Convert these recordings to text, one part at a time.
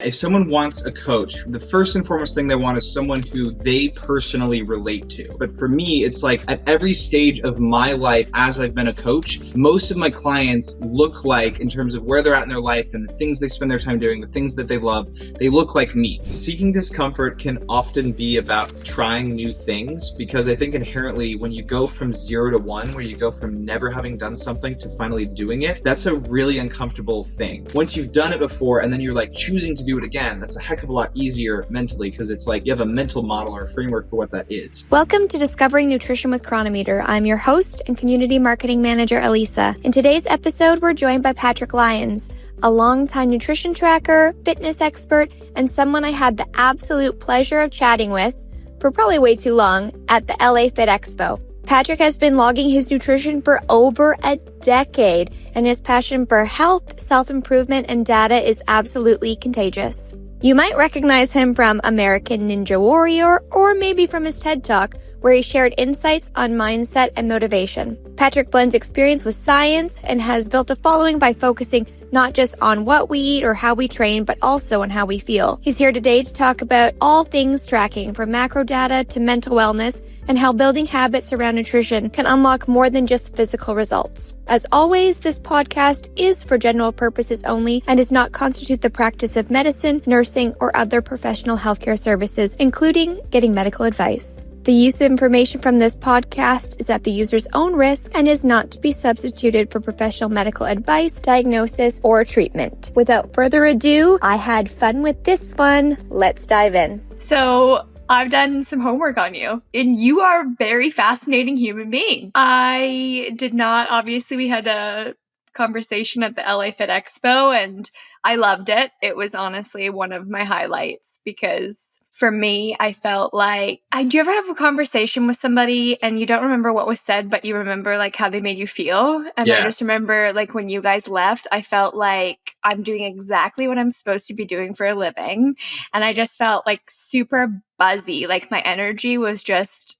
If someone wants a coach, the first and foremost thing they want is someone who they personally relate to. But for me, it's like at every stage of my life as I've been a coach, most of my clients look like, in terms of where they're at in their life and the things they spend their time doing, the things that they love, they look like me. Seeking discomfort can often be about trying new things, because I think inherently when you go from 0 to 1, where you go from never having done something to finally doing it, that's a really uncomfortable thing. Once you've done it before and then you're like choosing to do it again, that's a heck of a lot easier mentally, because it's like you have a mental model or a framework for what that is. Welcome to Discovering Nutrition with Chronometer. I'm your host and community marketing manager, Eliisa. In today's episode, we're joined by Patrick Lyons, a longtime nutrition tracker, fitness expert, and someone I had the absolute pleasure of chatting with for probably way too long at the LA Fit Expo. Patrick has been logging his nutrition for over a decade, and his passion for health, self-improvement, and data is absolutely contagious. You might recognize him from American Ninja Warrior, or maybe from his TED Talk, where he shared insights on mindset and motivation. Patrick blends experience with science and has built a following by focusing not just on what we eat or how we train, but also on how we feel. He's here today to talk about all things tracking, from macro data to mental wellness, and how building habits around nutrition can unlock more than just physical results. As always, this podcast is for general purposes only and does not constitute the practice of medicine, nursing, or other professional healthcare services, including getting medical advice. The use of information from this podcast is at the user's own risk and is not to be substituted for professional medical advice, diagnosis, or treatment. Without further ado, I had fun with this one. Let's dive in. So I've done some homework on you, and you are a very fascinating human being. I did not, obviously we had a conversation at the LA Fit Expo and I loved it. It was honestly one of my highlights, because for me, I felt like, do you ever have a conversation with somebody and you don't remember what was said, but you remember like how they made you feel? And Yeah. I just remember like when you guys left, I felt like I'm doing exactly what I'm supposed to be doing for a living. And I just felt like super buzzy. Like my energy was just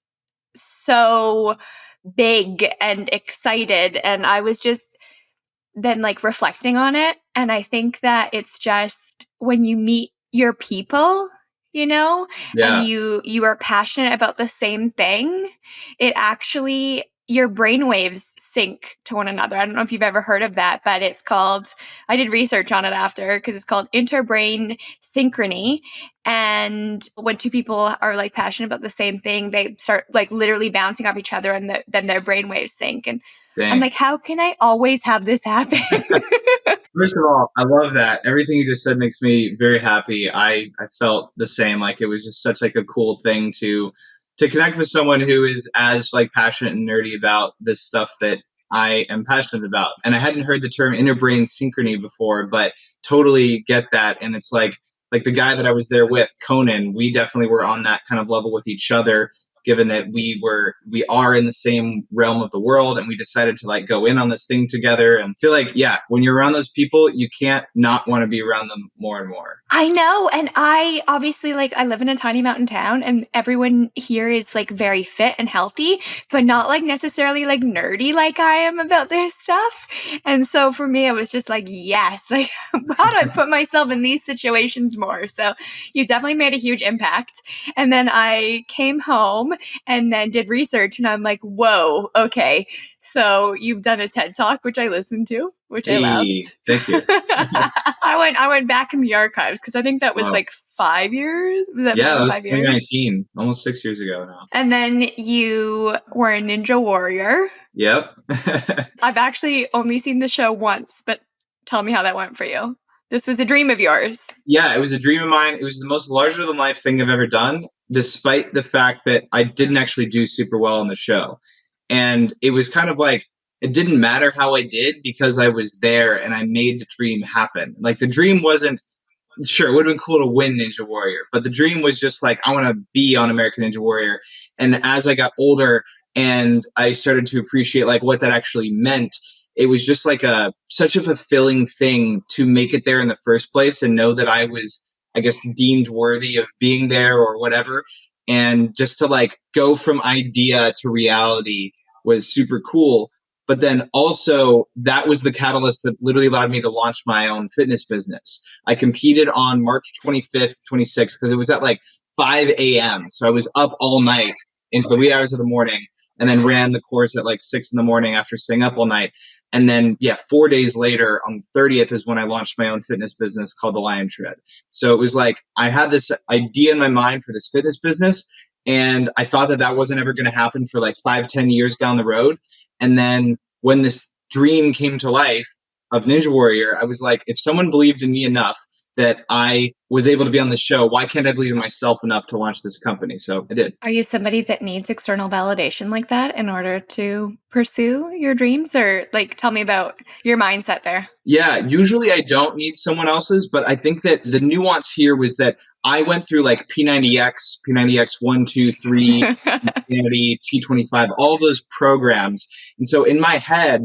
so big and excited. And I was just then like reflecting on it. And I think that it's just when you meet your people, you know, and you are passionate about the same thing, it actually, your brain waves sync to one another. I don't know if you've ever heard of that, but it's called, I did research on it after, because it's called interbrain synchrony. And when two people are like passionate about the same thing, they start like literally bouncing off each other, and then their brain waves sync. And Dang. I'm like, how can I always have this happen? First of all, I love that. Everything you just said makes me very happy. I felt the same. Like it was just such like a cool thing to connect with someone who is as like passionate and nerdy about this stuff that I am passionate about. And I hadn't heard the term interbrain synchrony before, but totally get that. And it's like the guy that I was there with, Conan, we definitely were on that kind of level with each other, given that we are in the same realm of the world, and we decided to like go in on this thing together. And feel like, yeah, when you're around those people, you can't not want to be around them more and more. I know. And I obviously like, I live in a tiny mountain town, and everyone here is like very fit and healthy, but not like necessarily like nerdy like I am about this stuff. And so for me, I was just like, yes, like how do I put myself in these situations more? So you definitely made a huge impact. And then I came home and then did research, and I'm like, whoa, okay. So you've done a TED Talk, which I listened to, which I loved. Thank you. I went back in the archives, because I think that was like 5 years. Was that that was 5 years? 2019, almost 6 years ago now. And then you were a Ninja Warrior. Yep. I've actually only seen the show once, but tell me how that went for you. This was a dream of yours. Yeah, it was a dream of mine. It was the most larger than life thing I've ever done, despite the fact that I didn't actually do super well on the show. And it was kind of like, it didn't matter how I did, because I was there and I made the dream happen. Like the dream wasn't, sure, it would have been cool to win Ninja Warrior, but the dream was just like, I want to be on American Ninja Warrior. And as I got older and I started to appreciate like what that actually meant, it was just like such a fulfilling thing to make it there in the first place and know that I was, I guess, deemed worthy of being there or whatever. And just to like go from idea to reality was super cool. But then also that was the catalyst that literally allowed me to launch my own fitness business. I competed on March 25th, 26th, because it was at like 5 a.m. So I was up all night into the wee hours of the morning and then ran the course at like 6 in the morning after staying up all night. And then, 4 days later on the 30th is when I launched my own fitness business called the Lion Tread. So it was like I had this idea in my mind for this fitness business, and I thought that that wasn't ever going to happen for like 5-10 years down the road. And then when this dream came to life of Ninja Warrior, I was like, if someone believed in me enough that I was able to be on the show, why can't I believe in myself enough to launch this company? So I did. Are you somebody that needs external validation like that in order to pursue your dreams? Or like, tell me about your mindset there. Yeah, usually I don't need someone else's, but I think that the nuance here was that I went through like P90X, P90X 1, 2, 3, Insanity, T25, all those programs. And so in my head,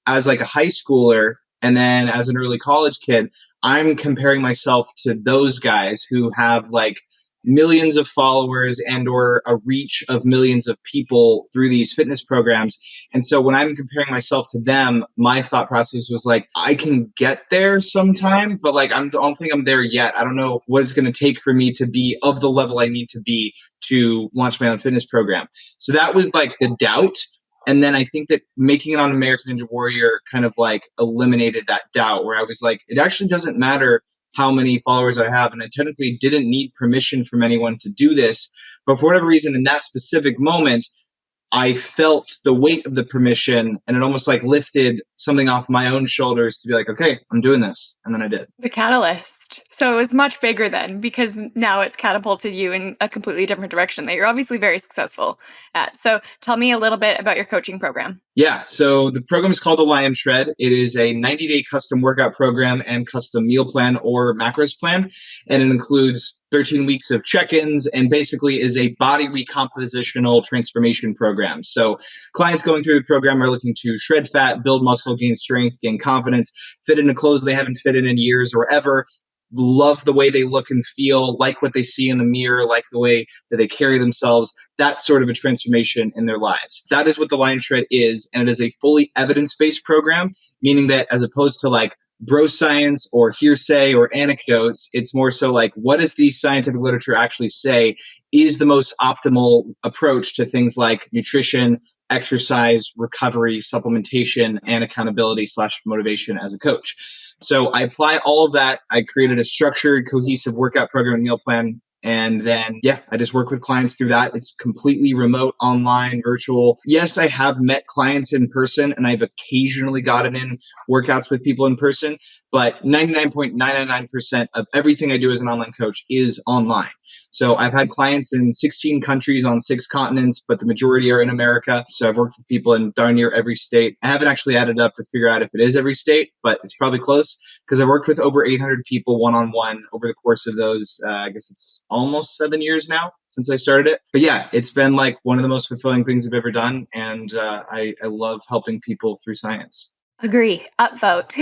as like a high schooler and then as an early college kid, I'm comparing myself to those guys who have like millions of followers and or a reach of millions of people through these fitness programs. And so when I'm comparing myself to them, my thought process was like, I can get there sometime, but like I don't think I'm there yet. I don't know what it's going to take for me to be of the level I need to be to launch my own fitness program. So that was like the doubt. And then I think that making it on American Ninja Warrior kind of like eliminated that doubt, where I was like, it actually doesn't matter how many followers I have. And I technically didn't need permission from anyone to do this. But for whatever reason, in that specific moment, I felt the weight of the permission, and it almost like lifted something off my own shoulders to be like, okay, I'm doing this. And then I did. The catalyst. So it was much bigger then, because now it's catapulted you in a completely different direction that you're obviously very successful at. So tell me a little bit about your coaching program. Yeah, so the program is called the Lion Tread. It is a 90-day custom workout program and custom meal plan or macros plan. And it includes 13 weeks of check-ins and basically is a body recompositional transformation program. So clients going through the program are looking to shred fat, build muscle, gain strength, gain confidence, fit into clothes they haven't fit in years or ever, love the way they look and feel, like what they see in the mirror, like the way that they carry themselves, that sort of a transformation in their lives. That is what the Lion Tread is, and it is a fully evidence-based program, meaning that as opposed to like bro science or hearsay or anecdotes, it's more so like, what does the scientific literature actually say is the most optimal approach to things like nutrition, exercise, recovery, supplementation, and accountability / motivation as a coach. So I apply all of that. I created a structured, cohesive workout program and meal plan. And then, I just work with clients through that. It's completely remote, online, virtual. Yes, I have met clients in person, and I've occasionally gotten in workouts with people in person, but 99.999% of everything I do as an online coach is online. So I've had clients in 16 countries on 6 continents, but the majority are in America. So I've worked with people in darn near every state. I haven't actually added up to figure out if it is every state, but it's probably close because I've worked with over 800 people one-on-one over the course of those, I guess it's almost 7 years now since I started it. But it's been like one of the most fulfilling things I've ever done. And I love helping people through science. Agree. Upvote.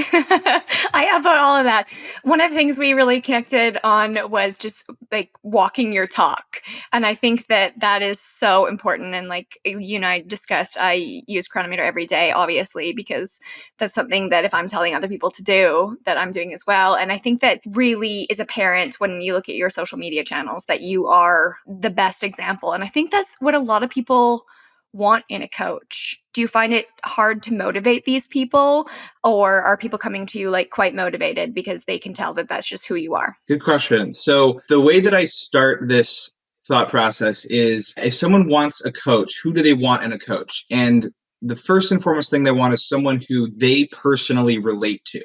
I upvote all of that. One of the things we really connected on was just like walking your talk. And I think that that is so important. And like you and I discussed, I use Chronometer every day, obviously, because that's something that if I'm telling other people to do, that I'm doing as well. And I think that really is apparent when you look at your social media channels that you are the best example. And I think that's what a lot of people want in a coach. Do you find it hard to motivate these people, or are people coming to you like quite motivated because they can tell that that's just who you are? Good question. So the way that I start this thought process is if someone wants a coach, who do they want in a coach? And the first and foremost thing they want is someone who they personally relate to.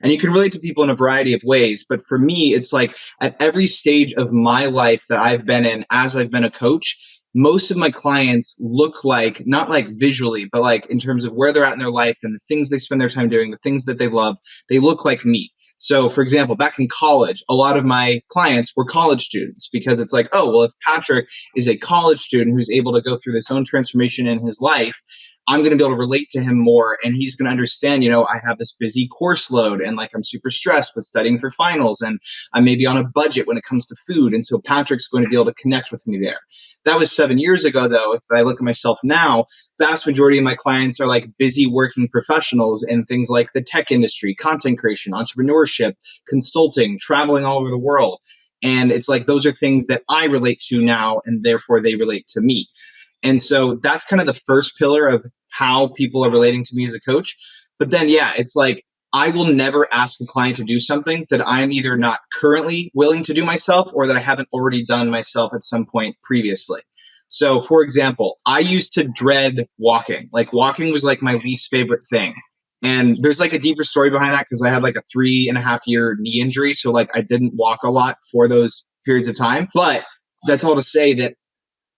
And you can relate to people in a variety of ways. But for me, it's like at every stage of my life that I've been in as I've been a coach, most of my clients look like, not like visually, but like in terms of where they're at in their life and the things they spend their time doing, the things that they love, they look like me. So for example, back in college, a lot of my clients were college students because it's like, oh, well, if Patrick is a college student who's able to go through this own transformation in his life, I'm going to be able to relate to him more, and he's going to understand, I have this busy course load, and like I'm super stressed with studying for finals, and I'm maybe on a budget when it comes to food. And so Patrick's going to be able to connect with me there. That was 7 years ago, though. If I look at myself now, vast majority of my clients are like busy working professionals in things like the tech industry, content creation, entrepreneurship, consulting, traveling all over the world. And it's like those are things that I relate to now, and therefore they relate to me. And so that's kind of the first pillar of how people are relating to me as a coach. But then, yeah, it's like I will never ask a client to do something that I'm either not currently willing to do myself or that I haven't already done myself at some point previously. So, for example, I used to dread walking. Like walking was like my least favorite thing. And there's like a deeper story behind that because I had like a 3.5-year knee injury. So like I didn't walk a lot for those periods of time. But that's all to say that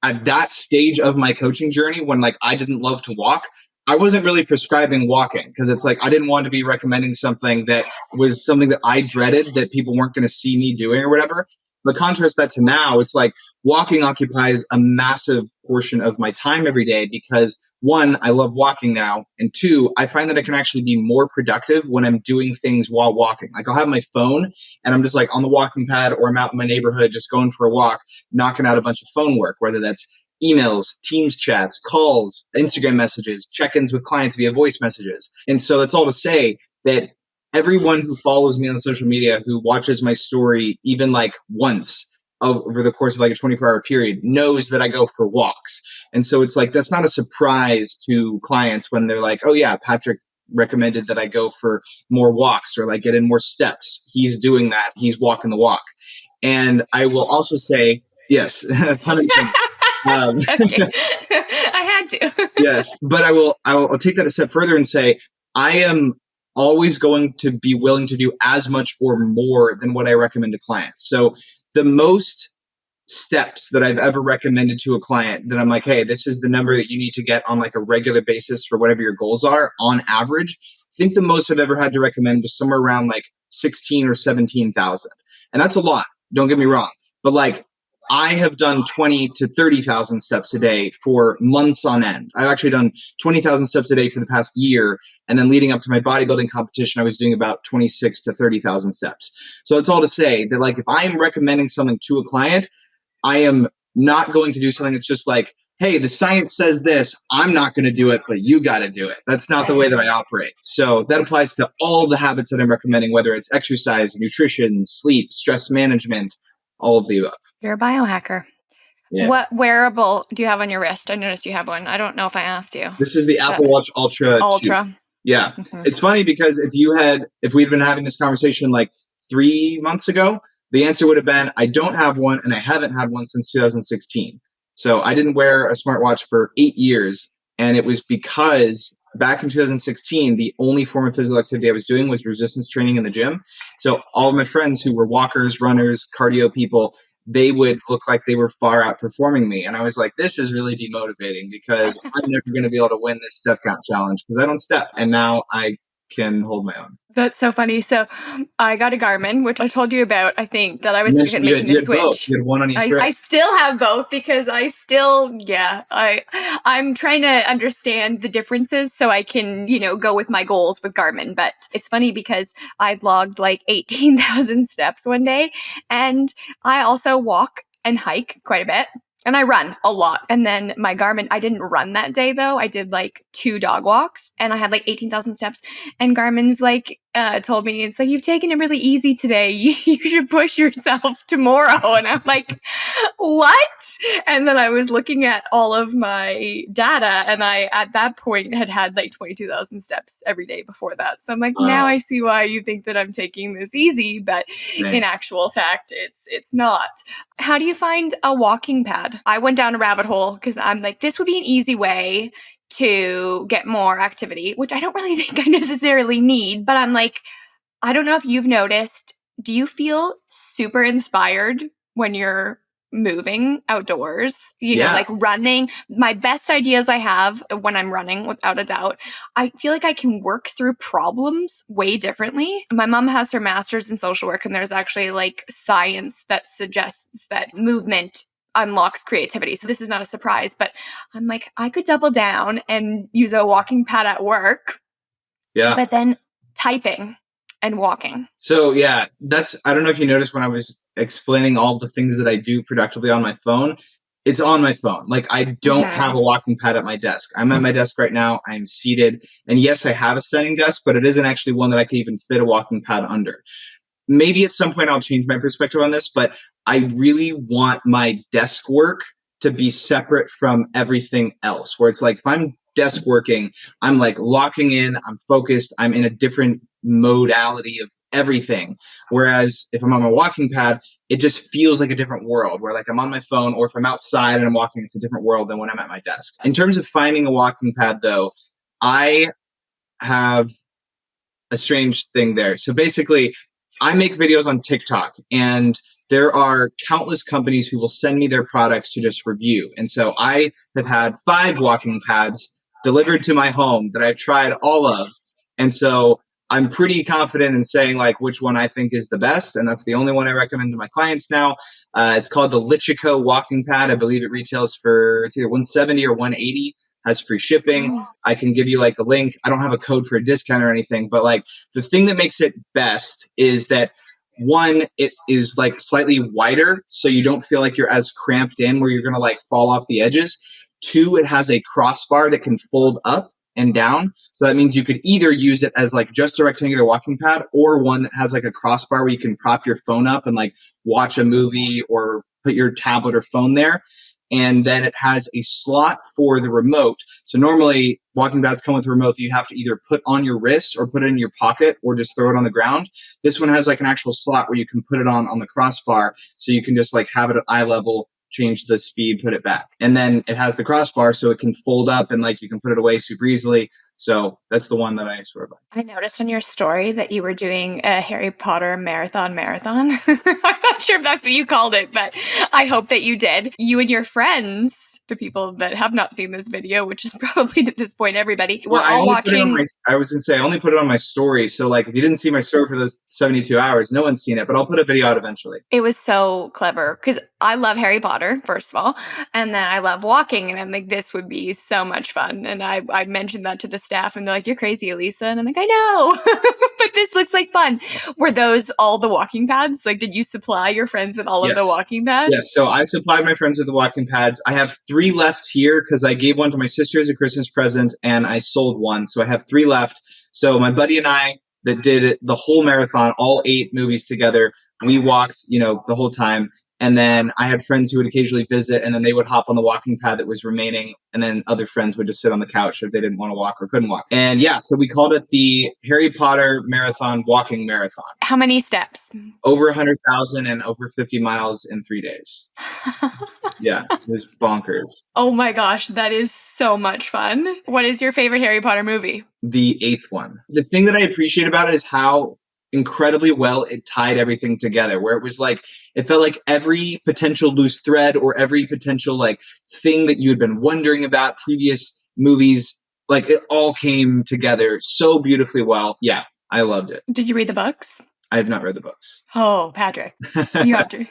at that stage of my coaching journey, when like I didn't love to walk, I wasn't really prescribing walking because it's like I didn't want to be recommending something that was something that I dreaded that people weren't going to see me doing or whatever. But contrast that to now, it's like walking occupies a massive portion of my time every day because one, I love walking now. And two, I find that I can actually be more productive when I'm doing things while walking. Like I'll have my phone and I'm just like on the walking pad or I'm out in my neighborhood just going for a walk, knocking out a bunch of phone work, whether that's emails, Teams chats, calls, Instagram messages, check-ins with clients via voice messages. And so that's all to say that everyone who follows me on social media, who watches my story even like once over the course of like a 24-hour period, knows that I go for walks. And so it's like, that's not a surprise to clients when they're like, oh yeah, Patrick recommended that I go for more walks or like get in more steps. He's doing that. He's walking the walk. And I will also say, yes, pun intended. Okay. I had to. Yes, but I'll take that a step further and say I am always going to be willing to do as much or more than what I recommend to clients. So the most steps that I've ever recommended to a client that I'm like, hey, this is the number that you need to get on like a regular basis for whatever your goals are on average. I think the most I've ever had to recommend was somewhere around like 16 or 17,000. And that's a lot. Don't get me wrong. But like I have done 20 to 30,000 steps a day for months on end. I've actually done 20,000 steps a day for the past year. And then leading up to my bodybuilding competition, I was doing about 26 to 30,000 steps. So it's all to say that like if I am recommending something to a client, I am not going to do something that's just like, hey, the science says this, I'm not going to do it, but you got to do it. That's not the way that I operate. So that applies to all of the habits that I'm recommending, whether it's exercise, nutrition, sleep, stress management, all of the above. You're a biohacker. Yeah. What wearable do you have on your wrist? I noticed you have one. I don't know if I asked you. This is the Apple Watch Ultra 2. Ultra. Yeah. Mm-hmm. It's funny because if we'd been having this conversation like 3 months ago, the answer would have been, I don't have one and I haven't had one since 2016. So I didn't wear a smartwatch for 8 years. And it was because back in 2016, the only form of physical activity I was doing was resistance training in the gym. So all of my friends who were walkers, runners, cardio people, they would look like they were far outperforming me. And I was like, this is really demotivating because I'm never going to be able to win this step count challenge because I don't step. And now I can hold my own. That's so funny. So I got a Garmin, which I told you about, I think, that I was thinking of making the switch. Both. You had one on each wrist. I still have both because I'm trying to understand the differences so I can, go with my goals with Garmin. But it's funny because I logged like 18,000 steps one day, and I also walk and hike quite a bit. And I run a lot. And then my Garmin, I didn't run that day though. I did like 2 dog walks and I had like 18,000 steps. And Garmin's like, told me, it's like, you've taken it really easy today. You should push yourself tomorrow. And I'm like, what? And then I was looking at all of my data and I, at that point, had like 22,000 steps every day before that. So I'm like, now I see why you think that I'm taking this easy, but in actual fact, it's not. How do you find a walking pad? I went down a rabbit hole because I'm like, this would be an easy way to get more activity, which I don't really think I necessarily need, but I'm like, I don't know if you've noticed, do you feel super inspired when you're moving outdoors, like running? My best ideas I have when I'm running, without a doubt, I feel like I can work through problems way differently. My mom has her master's in social work, and there's actually like science that suggests that movement unlocks creativity. So this is not a surprise, but I'm like, I could double down and use a walking pad at work, Yeah. but then typing and walking. So yeah, I don't know if you noticed when I was explaining all the things that I do productively on my phone, it's on my phone. Like I don't have a walking pad at my desk. I'm at my desk right now. I'm seated. And yes, I have a standing desk, but it isn't actually one that I can even fit a walking pad under. Maybe at some point I'll change my perspective on this, but I really want my desk work to be separate from everything else, where it's like if I'm desk working, I'm like locking in, I'm focused, I'm in a different modality of everything. Whereas if I'm on my walking pad, it just feels like a different world where like I'm on my phone, or if I'm outside and I'm walking, it's a different world than when I'm at my desk. In terms of finding a walking pad though, I have a strange thing there. So basically, I make videos on TikTok, and there are countless companies who will send me their products to just review. And so I have had 5 walking pads delivered to my home that I've tried all of. And so I'm pretty confident in saying like which one I think is the best. And that's the only one I recommend to my clients now. It's called the Lichico walking pad. I believe it retails for, it's either 170 or 180, has free shipping. I can give you like a link. I don't have a code for a discount or anything, but like the thing that makes it best is that one, it is like slightly wider, so you don't feel like you're as cramped in where you're going to like fall off the edges. 2, it has a crossbar that can fold up and down. So that means you could either use it as like just a rectangular walking pad, or one that has like a crossbar where you can prop your phone up and like watch a movie or put your tablet or phone there. And then it has a slot for the remote. So normally walking pads come with a remote that you have to either put on your wrist or put it in your pocket or just throw it on the ground. This one has like an actual slot where you can put it on the crossbar, so you can just like have it at eye level, change the speed, put it back. And then it has the crossbar so it can fold up and like you can put it away super easily. So that's the one that I swear by. I noticed on your story that you were doing a Harry Potter marathon. I'm not sure if that's what you called it, but I hope that you did. You and your friends, the people that have not seen this video, which is probably at this point everybody, we're all watching. I was going to say, I only put it on my story. So like if you didn't see my story for those 72 hours, no one's seen it, but I'll put a video out eventually. It was so clever because I love Harry Potter, first of all, and then I love walking, and I'm like, this would be so much fun. And I mentioned that to the staff, and they're like, you're crazy, Eliisa. And I'm like, I know, but this looks like fun. Were those all the walking pads? Like, did you supply your friends with all of the walking pads? Yes, so I supplied my friends with the walking pads. I have 3 left here because I gave one to my sister as a Christmas present, and I sold one. So I have 3 left. So my buddy and I that did the whole marathon, all 8 movies together, we walked, the whole time. And then I had friends who would occasionally visit, and then they would hop on the walking pad that was remaining. And then other friends would just sit on the couch if they didn't want to walk or couldn't walk. And yeah, so we called it the Harry Potter Marathon Walking Marathon. How many steps? Over 100,000 and over 50 miles in 3 days. Yeah, it was bonkers. Oh my gosh, that is so much fun. What is your favorite Harry Potter movie? The 8th one. The thing that I appreciate about it is how incredibly well it tied everything together, where it was like, it felt like every potential loose thread or every potential like thing that you had been wondering about previous movies, like it all came together so beautifully well. Yeah, I loved it. Did you read the books? I have not read the books. Oh, Patrick, you have to.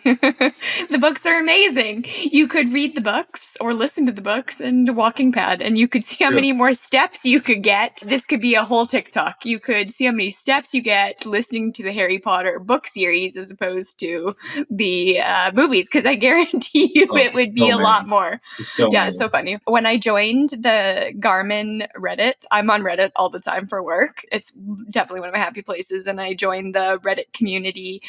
The books are amazing. You could read the books or listen to the books and walking pad, and you could see how many more steps you could get. This could be a whole TikTok. You could see how many steps you get listening to the Harry Potter book series as opposed to the movies, because I guarantee you it would be a lot more. It's so funny. When I joined the Garmin Reddit, I'm on Reddit all the time for work. It's definitely one of my happy places, and I joined the Reddit community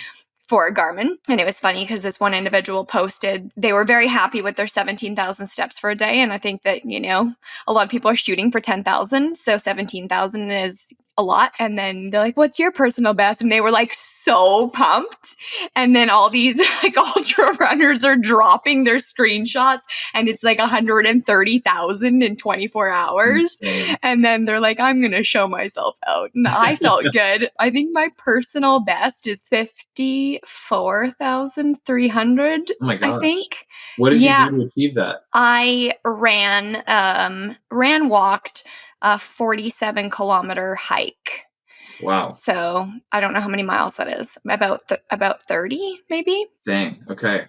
for Garmin. And it was funny because this one individual posted, they were very happy with their 17,000 steps for a day. And I think that, a lot of people are shooting for 10,000. So 17,000 is a lot. And then they're like, what's your personal best? And they were like so pumped. And then all these like ultra runners are dropping their screenshots, and it's like 130,000 in 24 hours. And then they're like, I'm going to show myself out. And I felt good. I think my personal best is 54,300. Oh my gosh. I think. What did you do to achieve that? I walked a 47-kilometer hike. Wow. So I don't know how many miles that is. About 30, maybe. Dang. Okay.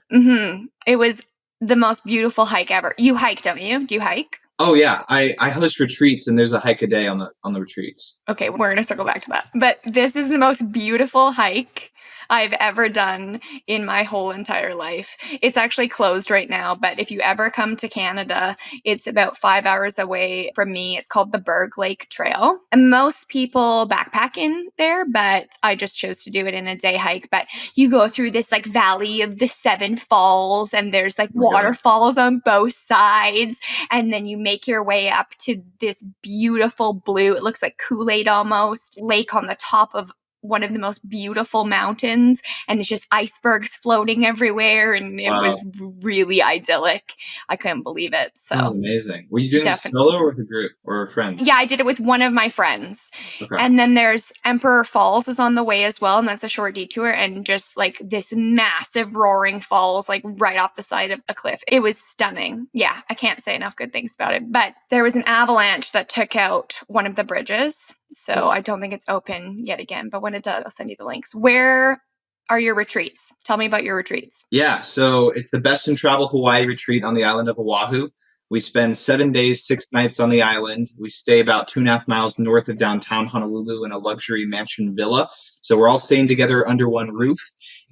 It was the most beautiful hike ever. You hike, don't you? Do you hike? Oh yeah, I host retreats and there's a hike a day on the retreats. Okay, we're going to circle back to that. But this is the most beautiful hike I've ever done in my whole entire life. It's actually closed right now, but if you ever come to Canada, it's about 5 hours away from me. It's called the Berg Lake Trail. And most people backpack in there, but I just chose to do it in a day hike. But you go through this like valley of the 7 falls, and there's like waterfalls on both sides. And then you make your way up to this beautiful blue, it looks like Kool-Aid almost, lake on the top of one of the most beautiful mountains, and it's just icebergs floating everywhere, and it was really idyllic. I couldn't believe it. So amazing. Were you doing it solo or with a group or a friend? Yeah, I did it with one of my friends. Okay. And then there's Emperor Falls is on the way as well, and that's a short detour, and just like this massive roaring falls like right off the side of a cliff. It was stunning. Yeah, I can't say enough good things about it. But there was an avalanche that took out one of the bridges. So I don't think it's open yet again, but when it does, I'll send you the links. Where are your retreats? Tell me about your retreats. Yeah, so it's the Best in Travel Hawaii retreat on the island of Oahu. We spend 7 days, 6 nights on the island. We stay about 2.5 miles north of downtown Honolulu in a luxury mansion villa. So we're all staying together under one roof.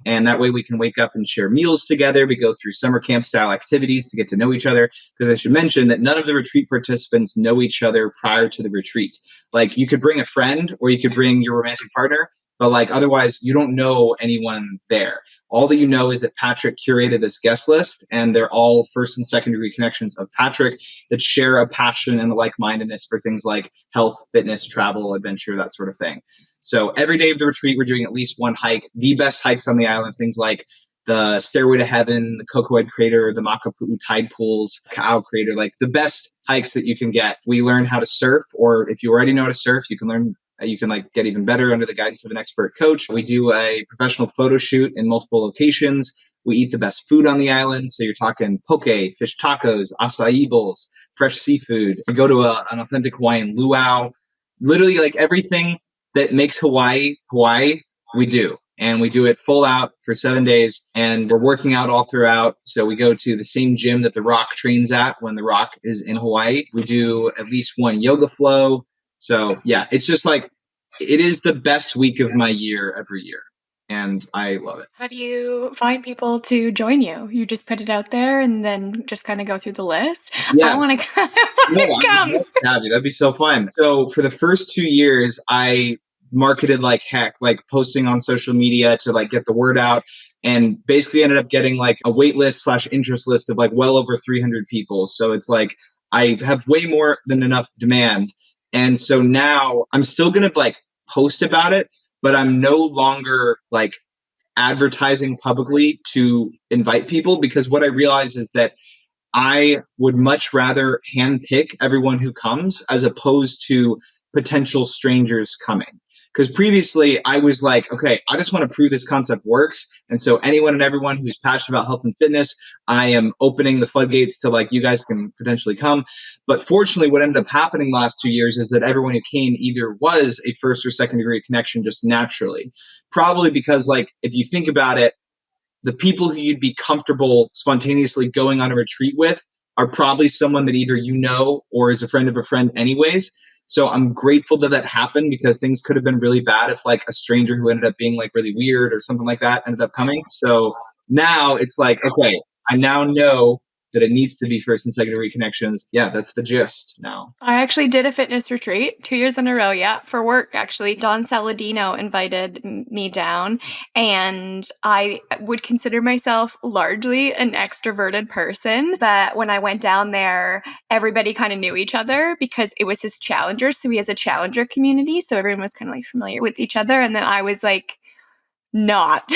And that way we can wake up and share meals together. We go through summer camp style activities to get to know each other. Because I should mention that none of the retreat participants know each other prior to the retreat. Like you could bring a friend or you could bring your romantic partner, but like otherwise you don't know anyone there. All that you know is that Patrick curated this guest list, and they're all first and second degree connections of Patrick that share a passion and a like-mindedness for things like health, fitness, travel, adventure, that sort of thing. So every day of the retreat, we're doing at least one hike, the best hikes on the island, things like the Stairway to Heaven, the Cocohead Crater, the Makapu'u Tide Pools, Ka'au Crater, like the best hikes that you can get. We learn how to surf, or if you already know how to surf, you can like get even better under the guidance of an expert coach. We do a professional photo shoot in multiple locations. We eat the best food on the island. So you're talking poke, fish tacos, acai bowls, fresh seafood. We go to an authentic Hawaiian luau. Literally like everything that makes Hawaii, we do. And we do it full out for 7 days, and we're working out all throughout. So we go to the same gym that The Rock trains at when The Rock is in Hawaii. We do at least one yoga flow. So yeah, it's just like, it is the best week of my year every year. And I love it. How do you find people to join you? You just put it out there and then just kind of go through the list? Yes. I want to come. I'd love to have you. That'd be so fun. So for the first 2 years, I marketed like heck, like posting on social media to like get the word out, and basically ended up getting like a wait list / interest list of like well over 300 people. So it's like I have way more than enough demand. And so now I'm still going to like post about it, but I'm no longer like advertising publicly to invite people, because what I realize is that I would much rather handpick everyone who comes as opposed to potential strangers coming. Because previously I was like, okay, I just want to prove this concept works. And so anyone and everyone who's passionate about health and fitness, I am opening the floodgates to like, you guys can potentially come. But fortunately, what ended up happening the last 2 years is that everyone who came either was a first or second degree connection just naturally. Probably because like, if you think about it, the people who you'd be comfortable spontaneously going on a retreat with are probably someone that either you know or is a friend of a friend anyways. So I'm grateful that that happened, because things could have been really bad if like a stranger who ended up being like really weird or something like that ended up coming. So now it's like, okay, I now know that it needs to be first and second degree connections. Yeah, that's the gist now. I actually did a fitness retreat 2 years in a row. Yeah, for work, actually. Don Saladino invited me down, and I would consider myself largely an extroverted person. But when I went down there, everybody kind of knew each other because it was his challenger. So he has a challenger community. So everyone was kind of like familiar with each other. And then I was like, not.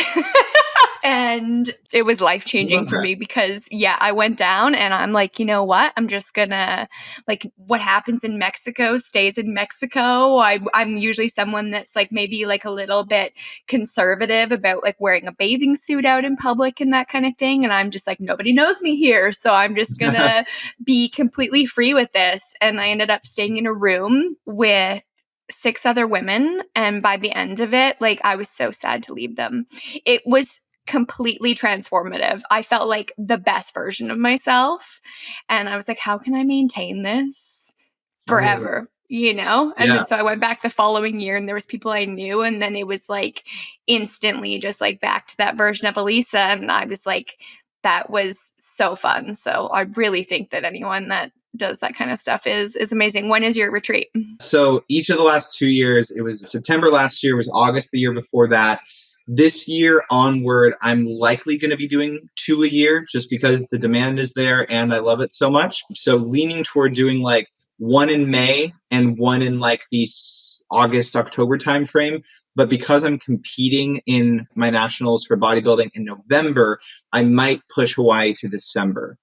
And it was life-changing for me because, yeah, I went down and I'm like, you know what? I'm just gonna, like, what happens in Mexico stays in Mexico. I'm usually someone that's like maybe like a little bit conservative about like wearing a bathing suit out in public and that kind of thing. And I'm just like, nobody knows me here. So I'm just gonna be completely free with this. And I ended up staying in a room with 6 other women. And by the end of it, like, I was so sad to leave them. It was completely transformative. I felt like the best version of myself. And I was like, how can I maintain this forever? And Yeah. then so I went back the following year and there was people I knew, and then it was like instantly just like back to that version of Eliisa, and I was like, that was so fun. So I really think that anyone that does that kind of stuff is amazing. When is your retreat? So each of the last 2 years, it was September last year, was August the year before that. This year onward, I'm likely going to be doing 2 a year just because the demand is there and I love it so much. So leaning toward doing like one in May and one in like the August, October timeframe. But because I'm competing in my nationals for bodybuilding in November, I might push Hawaii to December,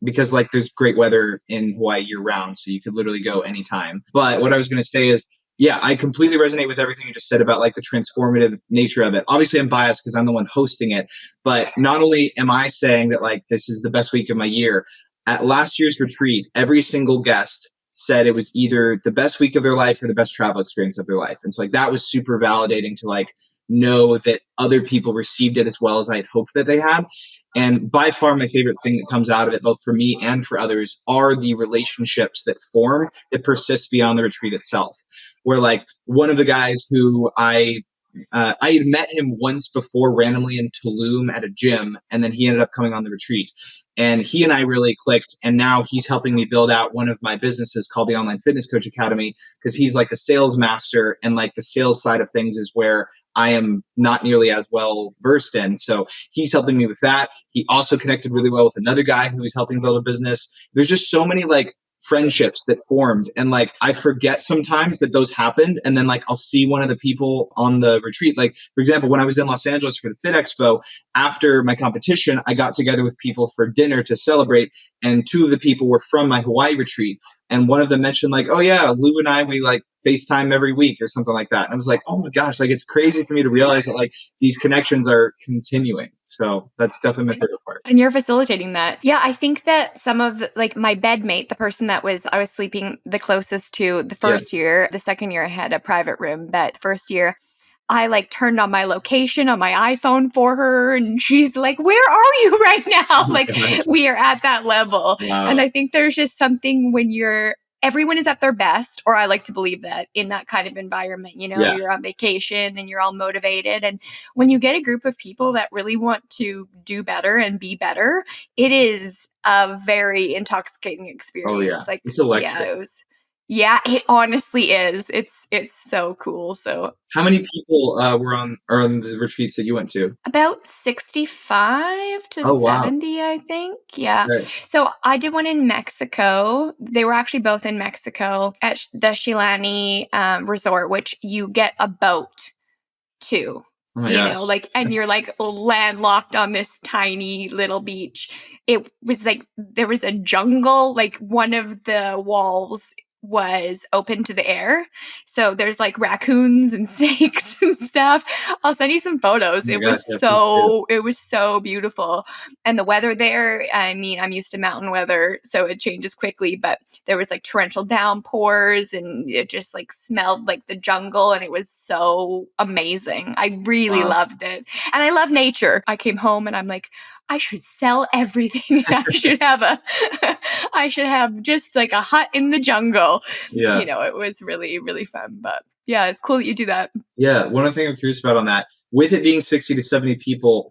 because like there's great weather in Hawaii year round, so you could literally go anytime. But what I was going to say is, yeah, I completely resonate with everything you just said about like the transformative nature of it. Obviously, I'm biased because I'm the one hosting it, but not only am I saying that like this is the best week of my year, at last year's retreat, every single guest said it was either the best week of their life or the best travel experience of their life. And so like that was super validating to like know that other people received it as well as I had hoped that they had. And by far, my favorite thing that comes out of it, both for me and for others, are the relationships that form that persist beyond the retreat itself. Where, like, one of the guys who I had met him once before randomly in Tulum at a gym, and then he ended up coming on the retreat. And he and I really clicked, and now he's helping me build out one of my businesses called the Online Fitness Coach Academy, because he's like a sales master, and like the sales side of things is where I am not nearly as well versed in. So he's helping me with that. He also connected really well with another guy who is helping build a business. There's just so many like friendships that formed, and like I forget sometimes that those happened, and then like I'll see one of the people on the retreat. Like, for example, when I was in Los Angeles for the Fit Expo, after my competition I got together with people for dinner to celebrate, and two of the people were from my Hawaii retreat, and one of them mentioned like, oh yeah, Lou and I, we like FaceTime every week or something like that. And I was like, oh my gosh, like it's crazy for me to realize that like these connections are continuing. So that's definitely my favorite part. And you're facilitating that. Yeah, I think that some of like my bedmate, the person that I was sleeping the closest to the first year, the second year I had a private room, but first year I like turned on my location on my iPhone for her, and she's like, where are you right now? Like we are at that level. Wow. And I think there's just something when everyone is at their best, or I like to believe that in that kind of environment, you're on vacation and you're all motivated. And when you get a group of people that really want to do better and be better, it is a very intoxicating experience. Oh, yeah. It's electric. It honestly is. It's so cool. So how many people were on the retreats that you went to? About 65 to Oh, wow. 70, I think. Yeah. Okay. So I did one in Mexico. They were actually both in Mexico at the Shilani resort, which you get a boat to. Oh my gosh. And you're like landlocked on this tiny little beach. It was like there was a jungle, like one of the walls was open to the air. So there's like raccoons and snakes and stuff. I'll send you some photos. It was so beautiful. And the weather there, I mean, I'm used to mountain weather, so it changes quickly, but there was like torrential downpours and it just like smelled like the jungle, and it was so amazing. I really loved it. And I love nature. I came home and I'm like, I should sell everything. I should have just like a hut in the jungle. Yeah. It was really, really fun. But yeah, it's cool that you do that. Yeah. One other thing I'm curious about on that, with it being 60 to 70 people,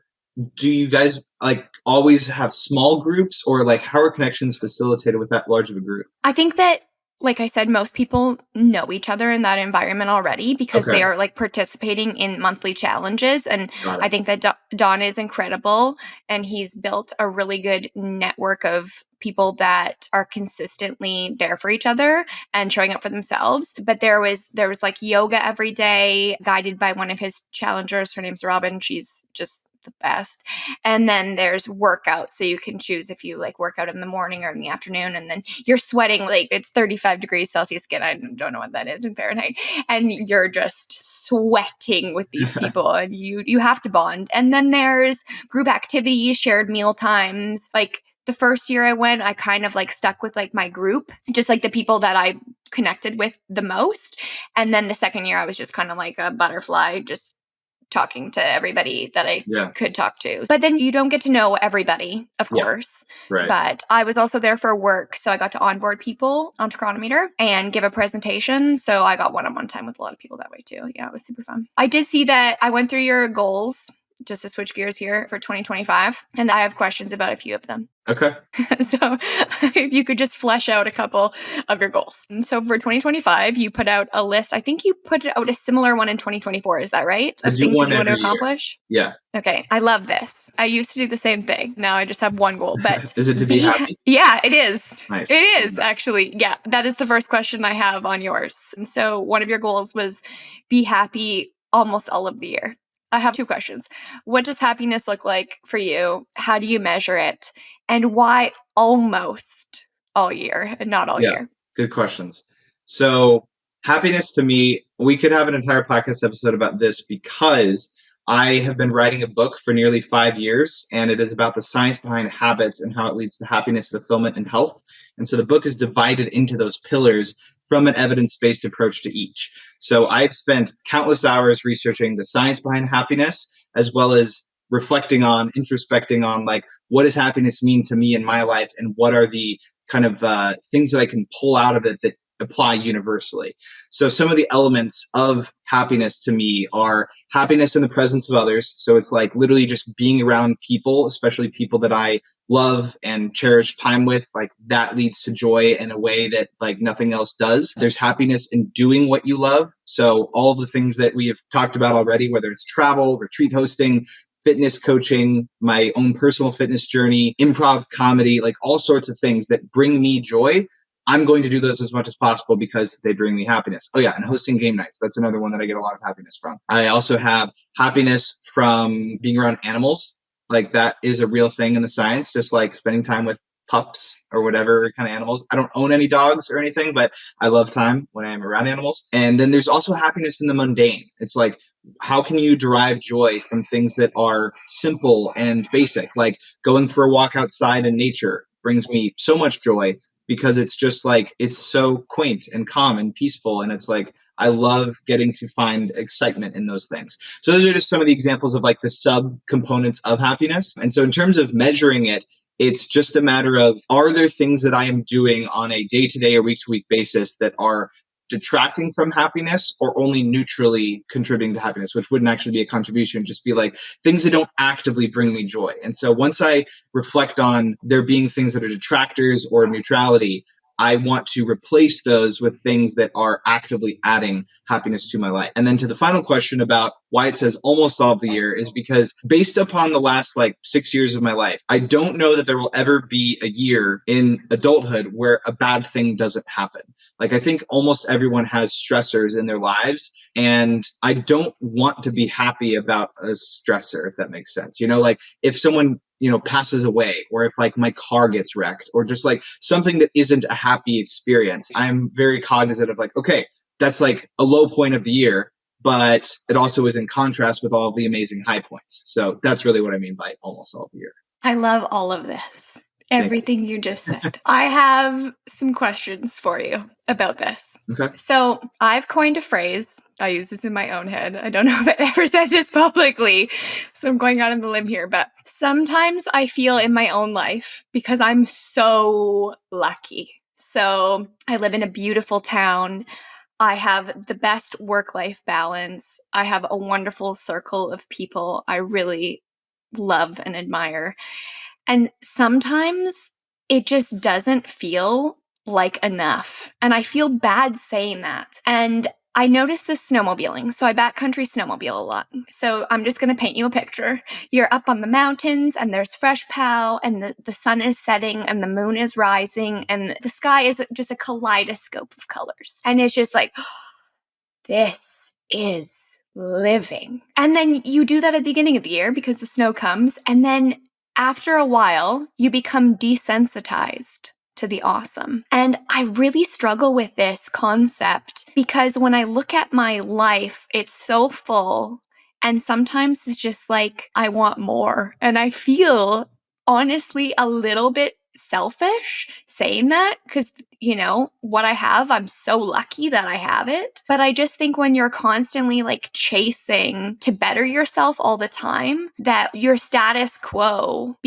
do you guys like always have small groups, or like how are connections facilitated with that large of a group? I think that, like I said, most people know each other in that environment already because they are like participating in monthly challenges. And I think that Don is incredible, and he's built a really good network of people that are consistently there for each other and showing up for themselves. But there was like yoga every day guided by one of his challengers. Her name's Robin. She's just the best. And then there's workouts, so you can choose if you like work out in the morning or in the afternoon, and then you're sweating like it's 35 degrees Celsius again, I don't know what that is in Fahrenheit, and you're just sweating with these people and you have to bond. And then there's group activities, shared meal times. Like the first year I went, I kind of like stuck with like my group, just like the people that I connected with the most. And then the second year I was just kind of like a butterfly, just talking to everybody that I Yeah. could talk to. But then you don't get to know everybody, of Yeah. course. Right. But I was also there for work. So I got to onboard people onto Chronometer and give a presentation. So I got one-on-one time with a lot of people that way too. Yeah, it was super fun. I did see that I went through your goals, just to switch gears here, for 2025. And I have questions about a few of them. Okay. So if you could just flesh out a couple of your goals. And so for 2025, you put out a list. I think you put out a similar one in 2024. Is that right? I Of do things that one you want to every year. accomplish? Yeah. Okay. I love this. I used to do the same thing. Now I just have one goal, but Is it to be happy? Yeah, it is. Nice. It is actually. Yeah. That is the first question I have on yours. And so one of your goals was be happy almost all of the year. I have two questions. What does happiness look like for you? How do you measure it? And why almost all year and not all Yeah. year? Good questions. So happiness to me, we could have an entire podcast episode about this because I have been writing a book for nearly 5 years, and it is about the science behind habits and how it leads to happiness, fulfillment, and health. And so the book is divided into those pillars from an evidence-based approach to each. So I've spent countless hours researching the science behind happiness, as well as reflecting on, introspecting on, like, what does happiness mean to me in my life, and what are the kind of things that I can pull out of it that apply universally. So some of the elements of happiness to me are happiness in the presence of others. So it's like literally just being around people, especially people that I love and cherish time with. Like that leads to joy in a way that like nothing else does. There's happiness in doing what you love. So all the things that we have talked about already, whether it's travel, retreat hosting, fitness coaching, my own personal fitness journey, improv comedy, like all sorts of things that bring me joy. I'm going to do those as much as possible because they bring me happiness. Oh yeah, and hosting game nights. That's another one that I get a lot of happiness from. I also have happiness from being around animals. Like that is a real thing in the science, just like spending time with pups or whatever kind of animals. I don't own any dogs or anything, but I love time when I'm around animals. And then there's also happiness in the mundane. It's like, how can you derive joy from things that are simple and basic? Like going for a walk outside in nature brings me so much joy because it's just like, it's so quaint and calm and peaceful. And it's like, I love getting to find excitement in those things. So those are just some of the examples of like the sub components of happiness. And so in terms of measuring it, it's just a matter of, are there things that I am doing on a day-to-day or week-to-week basis that are detracting from happiness or only neutrally contributing to happiness, which wouldn't actually be a contribution, just be like things that don't actively bring me joy. And so once I reflect on there being things that are detractors or neutrality, I want to replace those with things that are actively adding happiness to my life. And then to the final question about why it says almost all of the year is because based upon the last like 6 years of my life, I don't know that there will ever be a year in adulthood where a bad thing doesn't happen. Like I think almost everyone has stressors in their lives, and I don't want to be happy about a stressor, if that makes sense. You know, like if someone passes away, or if like my car gets wrecked, or just like something that isn't a happy experience, I'm very cognizant of like, okay, that's like a low point of the year, but it also is in contrast with all of the amazing high points. So that's really what I mean by almost all of the year. I love all of this. Everything you just said. I have some questions for you about this. Okay. So I've coined a phrase. I use this in my own head. I don't know if I've ever said this publicly, so I'm going out on the limb here. But sometimes I feel in my own life, because I'm so lucky. So I live in a beautiful town. I have the best work-life balance. I have a wonderful circle of people I really love and admire. And sometimes it just doesn't feel like enough. And I feel bad saying that. And I noticed this snowmobiling. So I backcountry snowmobile a lot. So I'm just going to paint you a picture. You're up on the mountains and there's fresh pow and the sun is setting and the moon is rising and the sky is just a kaleidoscope of colors. And it's just like, this is living. And then you do that at the beginning of the year because the snow comes, and then after a while, you become desensitized to the awesome. And I really struggle with this concept because when I look at my life, it's so full. And sometimes it's just like, I want more. And I feel honestly a little bit selfish saying that because what I have, I'm so lucky that I have it. But I just think when you're constantly like chasing to better yourself all the time, that your status quo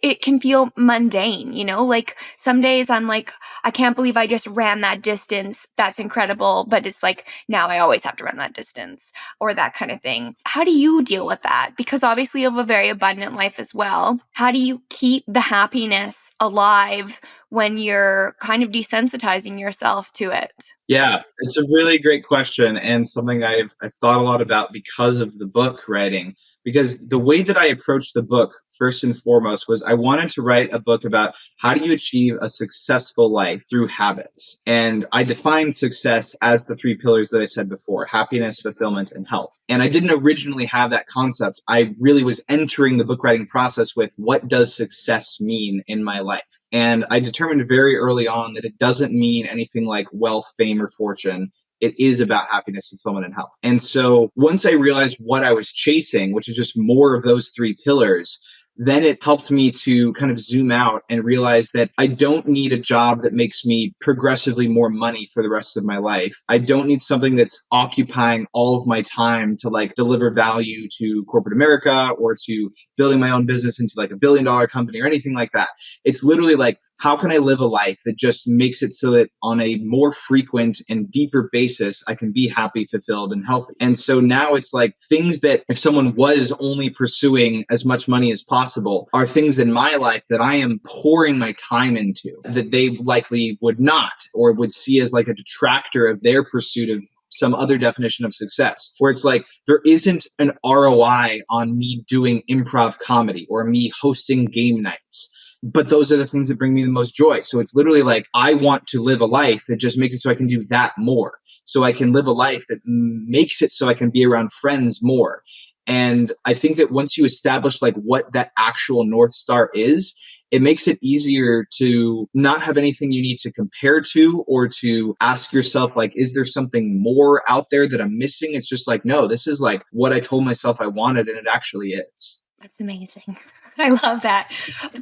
it can feel mundane, like some days I'm like, I can't believe I just ran that distance. That's incredible. But it's like, now I always have to run that distance or that kind of thing. How do you deal with that? Because obviously you have a very abundant life as well. How do you keep the happiness alive when you're kind of desensitizing yourself to it? Yeah, it's a really great question and something I've thought a lot about because of the book writing. Because the way that I approached the book, first and foremost, was I wanted to write a book about how do you achieve a successful life through habits. And I defined success as the three pillars that I said before: happiness, fulfillment, and health. And I didn't originally have that concept. I really was entering the book writing process with, what does success mean in my life? And I determined very early on that it doesn't mean anything like wealth, fame, or fortune. It is about happiness, fulfillment, and health. And so once I realized what I was chasing, which is just more of those three pillars, then it helped me to kind of zoom out and realize that I don't need a job that makes me progressively more money for the rest of my life. I don't need something that's occupying all of my time to like deliver value to corporate America or to building my own business into like $1 billion company or anything like that. It's literally like, how can I live a life that just makes it so that on a more frequent and deeper basis, I can be happy, fulfilled, and healthy? And so now it's like things that if someone was only pursuing as much money as possible are things in my life that I am pouring my time into that they likely would not, or would see as like a detractor of their pursuit of some other definition of success, where it's like there isn't an ROI on me doing improv comedy or me hosting game nights. But those are the things that bring me the most joy. So it's literally like, I want to live a life that just makes it so I can do that more. So I can live a life that makes it so I can be around friends more. And I think that once you establish like what that actual North Star is, it makes it easier to not have anything you need to compare to or to ask yourself, like, is there something more out there that I'm missing? It's just like, no, this is like what I told myself I wanted, and it actually is. That's amazing. I love that.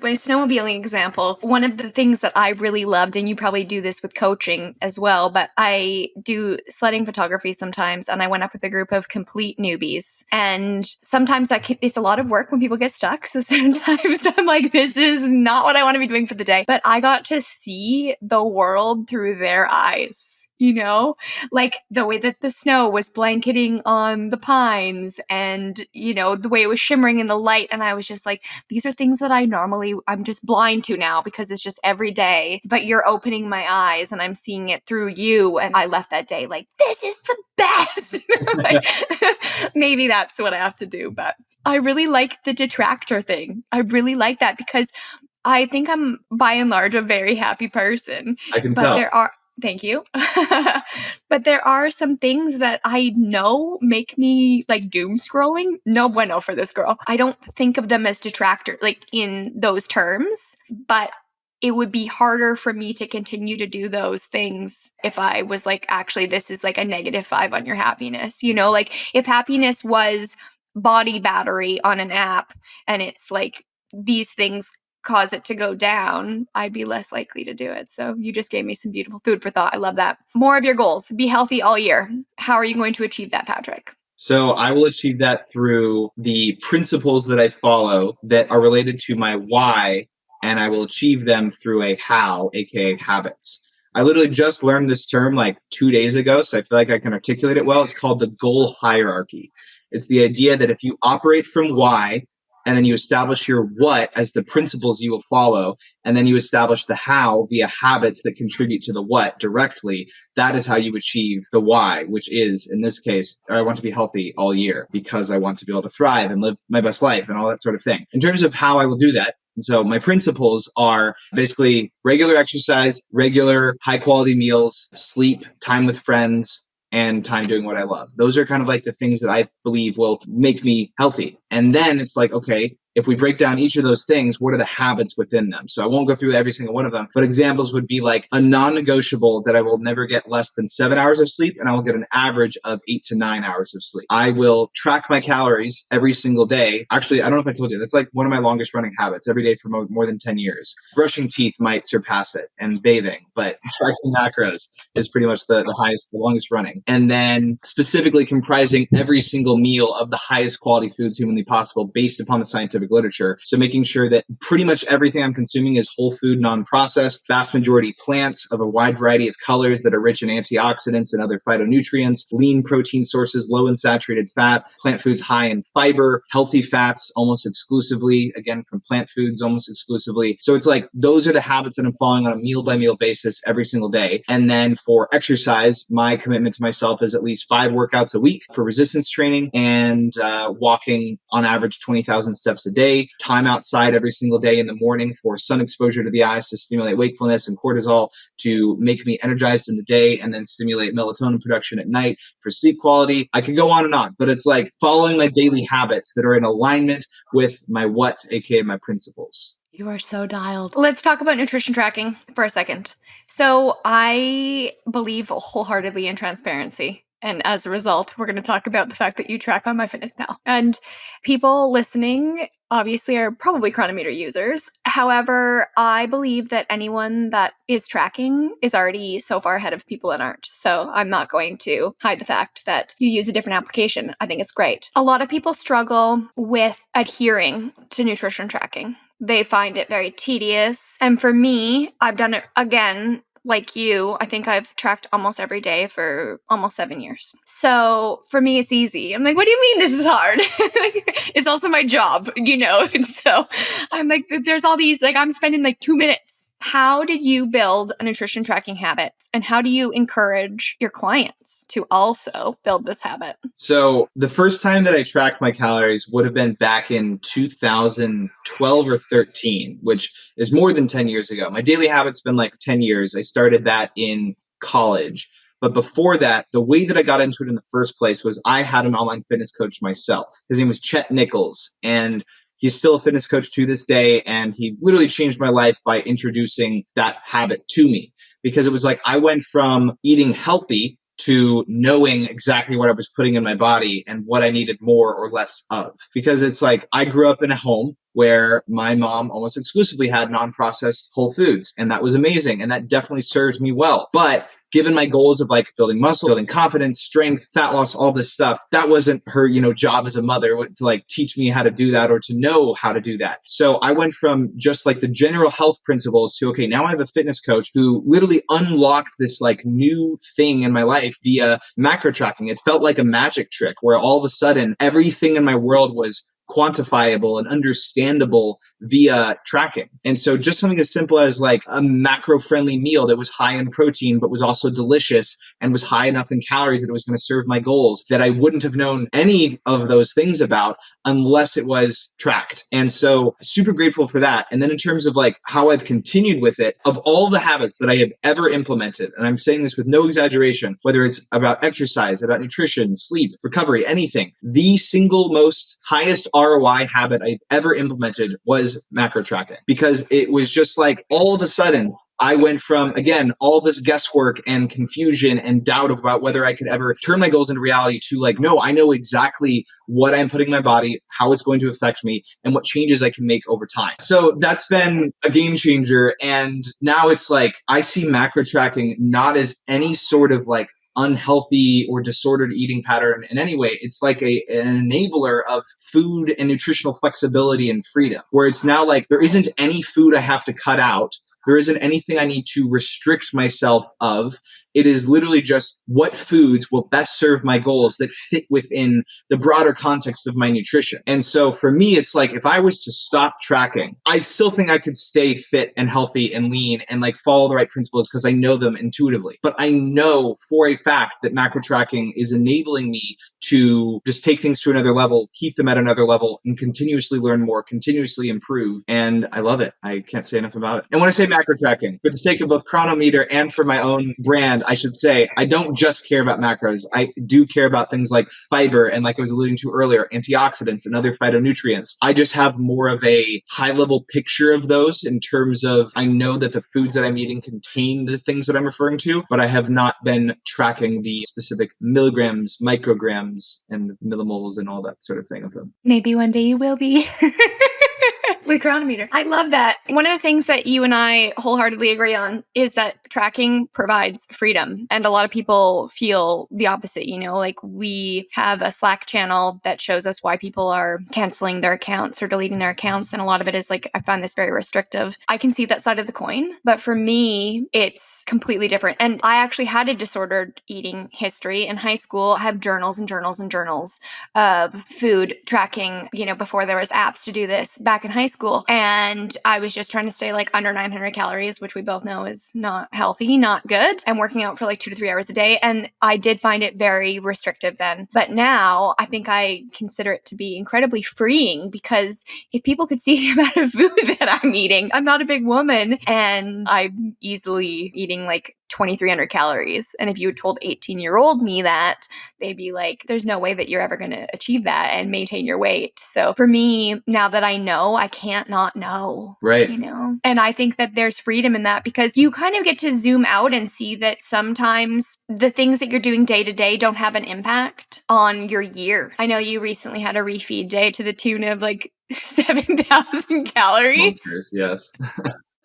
My snowmobiling example, one of the things that I really loved, and you probably do this with coaching as well, but I do sledding photography sometimes, and I went up with a group of complete newbies. And sometimes it's a lot of work when people get stuck. So sometimes I'm like, this is not what I want to be doing for the day. But I got to see the world through their eyes. Like the way that the snow was blanketing on the pines and, the way it was shimmering in the light. And I was just like, these are things that I'm just blind to now because it's just every day, but you're opening my eyes and I'm seeing it through you. And I left that day like, this is the best. Like, maybe that's what I have to do. But I really like the detractor thing. I really like that because I think I'm by and large a very happy person. I can tell. Thank you. But there are some things that I know make me like doom scrolling. No bueno for this girl. I don't think of them as detractor, like in those terms, but it would be harder for me to continue to do those things if I was like, actually, this is like a -5 on your happiness. Like if happiness was body battery on an app and it's like these things cause it to go down, I'd be less likely to do it. So you just gave me some beautiful food for thought. I love that. More of your goals. Be healthy all year. How are you going to achieve that, Patrick? So I will achieve that through the principles that I follow that are related to my why, and I will achieve them through a how, aka habits. I literally just learned this term like 2 days ago, so I feel like I can articulate it well. It's called the goal hierarchy. It's the idea that if you operate from why, and then you establish your what as the principles you will follow, and then you establish the how via habits that contribute to the what directly, that is how you achieve the why, which is, in this case, I want to be healthy all year because I want to be able to thrive and live my best life and all that sort of thing. In terms of how I will do that, so my principles are basically regular exercise, regular high quality meals, sleep, time with friends, and time doing what I love. Those are kind of like the things that I believe will make me healthy. And then it's like, okay, if we break down each of those things, what are the habits within them? So I won't go through every single one of them, but examples would be like a non-negotiable that I will never get less than 7 hours of sleep, and I will get an average of 8 to 9 hours of sleep. I will track my calories every single day. Actually, I don't know if I told you, that's like one of my longest running habits every day for more than 10 years. Brushing teeth might surpass it, and bathing, but tracking macros is pretty much the highest, the longest running. And then specifically comprising every single meal of the highest quality foods humanly possible based upon the scientific literature. So making sure that pretty much everything I'm consuming is whole food, non-processed, vast majority plants of a wide variety of colors that are rich in antioxidants and other phytonutrients, lean protein sources, low in saturated fat, plant foods high in fiber, healthy fats almost exclusively, again, from plant foods almost exclusively. So it's like, those are the habits that I'm following on a meal by meal basis every single day. And then for exercise, my commitment to myself is at least 5 workouts a week for resistance training and walking on average 20,000 steps a day, time outside every single day in the morning for sun exposure to the eyes to stimulate wakefulness and cortisol to make me energized in the day, and then stimulate melatonin production at night for sleep quality. I could go on, but it's like following my daily habits that are in alignment with my what, aka my principles. You are so dialed. Let's talk about nutrition tracking for a second. So I believe wholeheartedly in transparency. And as a result, we're going to talk about the fact that you track on MyFitnessPal. And people listening obviously are probably Chronometer users. However, I believe that anyone that is tracking is already so far ahead of people that aren't. So I'm not going to hide the fact that you use a different application. I think it's great. A lot of people struggle with adhering to nutrition tracking. They find it very tedious. And for me, I've done it again. Like you, I think I've tracked almost every day for almost 7 years. So for me, it's easy. I'm like, what do you mean this is hard? It's also my job, And so I'm like, there's all these, like I'm spending like 2 minutes. How did you build a nutrition tracking habit? And how do you encourage your clients to also build this habit? So the first time that I tracked my calories would have been back in 2012 or 13, which is more than 10 years ago. My daily habit's been like 10 years. I started that in college. But before that, the way that I got into it in the first place was I had an online fitness coach myself. His name was Chet Nichols, and he's still a fitness coach to this day. And he literally changed my life by introducing that habit to me, because it was like I went from eating healthy to knowing exactly what I was putting in my body and what I needed more or less of. Because it's like I grew up in a home where my mom almost exclusively had non-processed whole foods, and that was amazing. And that definitely served me well. But given my goals of like building muscle, building confidence, strength, fat loss, all this stuff, that wasn't her, job as a mother to like teach me how to do that or to know how to do that. So I went from just like the general health principles to, okay, now I have a fitness coach who literally unlocked this like new thing in my life via macro tracking. It felt like a magic trick where all of a sudden everything in my world was quantifiable and understandable via tracking. And so just something as simple as like a macro-friendly meal that was high in protein, but was also delicious and was high enough in calories that it was going to serve my goals, that I wouldn't have known any of those things about unless it was tracked. And so super grateful for that. And then in terms of like how I've continued with it, of all the habits that I have ever implemented, and I'm saying this with no exaggeration, whether it's about exercise, about nutrition, sleep, recovery, anything, the single most highest ROI habit I've ever implemented was macro tracking, because it was just like all of a sudden I went from, again, all this guesswork and confusion and doubt about whether I could ever turn my goals into reality to like, no, I know exactly what I'm putting in my body, how it's going to affect me, and what changes I can make over time. So that's been a game changer. And now it's like, I see macro tracking not as any sort of like unhealthy or disordered eating pattern in any way. It's like an enabler of food and nutritional flexibility and freedom, where it's now like there isn't any food I have to cut out. There isn't anything I need to restrict myself of. It is literally just what foods will best serve my goals that fit within the broader context of my nutrition. And so for me, it's like if I was to stop tracking, I still think I could stay fit and healthy and lean and like follow the right principles because I know them intuitively. But I know for a fact that macro tracking is enabling me to just take things to another level, keep them at another level, and continuously learn more, continuously improve. And I love it. I can't say enough about it. And when I say macro tracking, for the sake of both Chronometer and for my own brand, I should say, I don't just care about macros. I do care about things like fiber and, like I was alluding to earlier, antioxidants and other phytonutrients. I just have more of a high level picture of those in terms of I know that the foods that I'm eating contain the things that I'm referring to, but I have not been tracking the specific milligrams, micrograms, and millimoles and all that sort of thing of them. Maybe one day you will be. With Chronometer. I love that. One of the things that you and I wholeheartedly agree on is that tracking provides freedom. And a lot of people feel the opposite. Like we have a Slack channel that shows us why people are canceling their accounts or deleting their accounts. And a lot of it is like, I find this very restrictive. I can see that side of the coin, but for me, it's completely different. And I actually had a disordered eating history in high school. I have journals and journals and journals of food tracking, before there was apps to do this back in high school. And I was just trying to stay like under 900 calories, which we both know is not healthy, not good. And working out for like 2 to 3 hours a day. And I did find it very restrictive then. But now I think I consider it to be incredibly freeing, because if people could see the amount of food that I'm eating, I'm not a big woman and I'm easily eating like 2,300 calories. And if you had told 18-year-old me that, they'd be like, there's no way that you're ever going to achieve that and maintain your weight. So for me, now that I know, I can't not know. Right. And I think that there's freedom in that, because you kind of get to zoom out and see that sometimes the things that you're doing day to day don't have an impact on your year. I know you recently had a refeed day to the tune of like 7,000 calories. Monsters, yes.